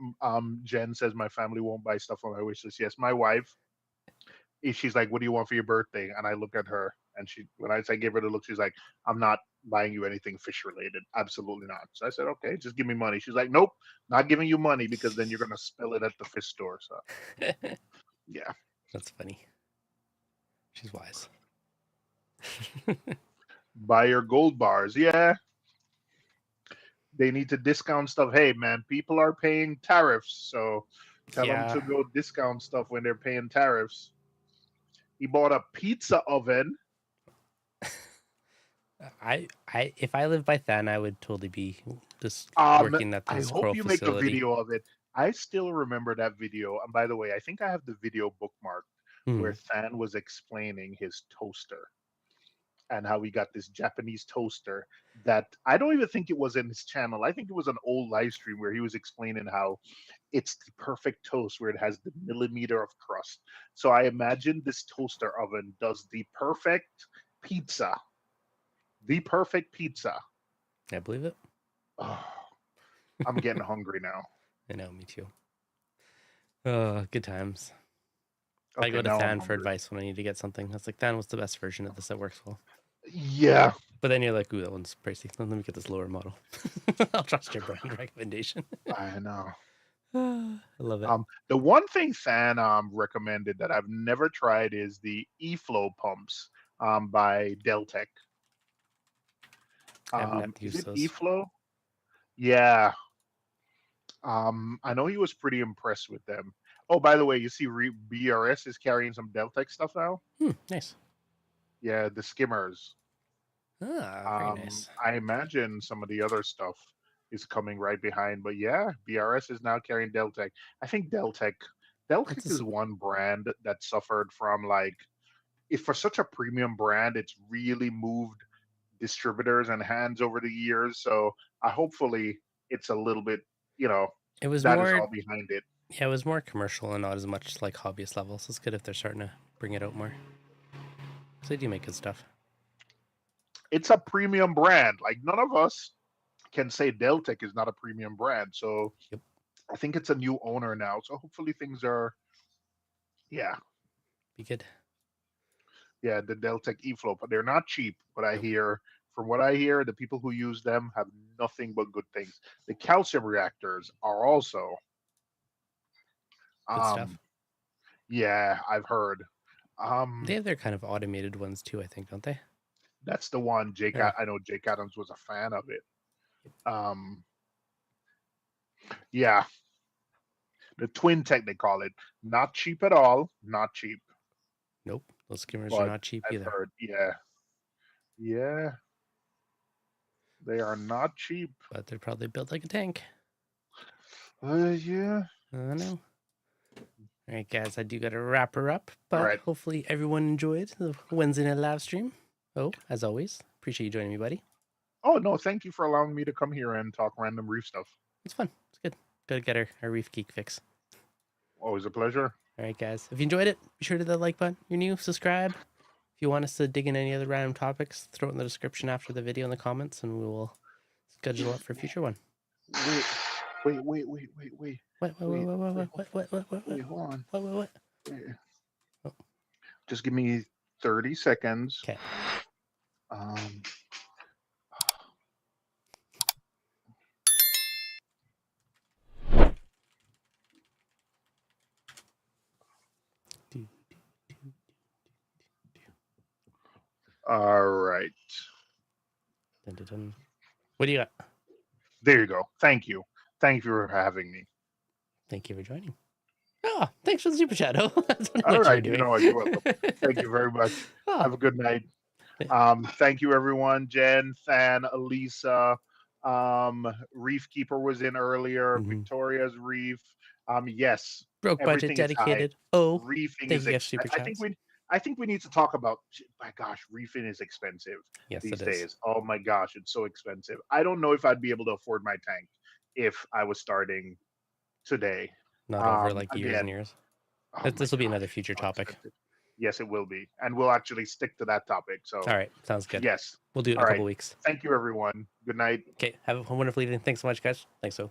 Jen says my family won't buy stuff on my wish list. Yes, my wife. she's like, "What do you want for your birthday?" And I look at her, and when I say give her the look, she's like, "I'm not buying you anything fish related. Absolutely not." So I said, "Okay, just give me money." She's like, "Nope, not giving you money because then you're gonna spill it at the fish store." So yeah, That's funny. She's wise. buy your gold bars. Yeah, they need to discount stuff. Hey man, people are paying tariffs, so tell them Yeah. to go discount stuff when they're paying tariffs. He bought a pizza oven. If I lived by Than, I would totally be just working at I this hope squirrel you make a facility. video of it. I still remember that video. And by the way, I think I have the video bookmarked where Hmm. Than was explaining his toaster and how he got this Japanese toaster that I don't even think it was in his channel. I think it was an old live stream where he was explaining how it's the perfect toast where it has the millimeter of crust. So I imagine this toaster oven does pizza, the perfect pizza. I believe it. Oh, I'm getting hungry now. I know, me too. Oh, good times. I Okay, go to now I'm Than for hungry. advice when I need to get something. That's like, Than, what's the best version of this that works well? Yeah, But then you're like, ooh, that one's pricey. Let me get this lower model. I'll trust your brand recommendation. I know. I love it. The one thing Fan recommended that I've never tried is the E-Flow pumps by Deltec. I haven't had to Is use it those. E-Flow? Yeah. I know he was pretty impressed with them. Oh, by the way, you see BRS is carrying some Deltec stuff now? Nice. Yeah, the skimmers. Ah, very nice. I imagine some of the other stuff is coming right behind, but yeah, BRS is now carrying Deltec. I think Deltec That's is one brand that suffered from like, if for such a premium brand, it's really moved distributors and hands over the years. So hopefully it's a little bit, you know, it was that is more all behind it. Yeah, it was more commercial and not as much like hobbyist level. So it's good if they're starting to bring it out more. So they do make good stuff. It's a premium brand. Like none of us can say Deltec is not a premium brand. So Yep. I think it's a new owner now. So hopefully things are, yeah, Be good. yeah, the Deltec E-Flow, but they're not cheap. But Nope. from what I hear, the people who use them have nothing but good things. The calcium reactors are also, Good stuff. um, yeah, I've heard. They have their kind of automated ones too, I think, don't they? That's the one. Or I know Jake Adams was a fan of it. Um, yeah, the Twin Tech they call it. Not cheap at all. Not cheap. nope, those skimmers are But not cheap I've either. heard, yeah, yeah, they are not cheap. But they're probably built like a tank. Yeah. I don't know. All right, guys, I do got to wrap her up, All but right. hopefully everyone enjoyed the Wednesday night live stream. Oh, as always, appreciate you joining me, buddy. Oh no, thank you for allowing me to come here and talk random reef stuff. It's fun. It's good. Gotta get our reef geek fix. Always a pleasure. All right, guys. If you enjoyed it, be sure to hit that like button. You're new, subscribe. If you want us to dig in any other random topics, throw it in the description after the video in the comments, and we will schedule up for a future one. Wait. What? Wait, What? hold on. What? Wait. Oh, Just give me 30 seconds. okay. Um, all right. Dun, dun, dun. What do you got? There you go. Thank you. Thank you for having me. Thank you for joining. Oh, thanks for the super chat. Oh, that's what All you're right. doing. You're welcome. Thank you very much. Oh, Have a good night. Thank you, everyone. Jen, Than, Elisa, Reef Keeper was in earlier. mm-hmm. Victoria's Reef. Yes, Broke budget everything is high. dedicated. Oh, Reefing thank is. you guys, super chats. I think we need to talk about. My gosh, reefing is expensive Yes, these it is. days. Oh my gosh, it's so expensive. I don't know if I'd be able to afford my tank if I was starting today. Not over like years and Again, years. oh my This will be gosh, another future so topic. expensive. Yes, it will be, and we'll actually stick to that topic. So, All right, sounds good. yes. We'll do it in All a right. couple weeks. Thank you, everyone. Good night. Okay, have a wonderful evening. Thanks so much, guys. Thanks so.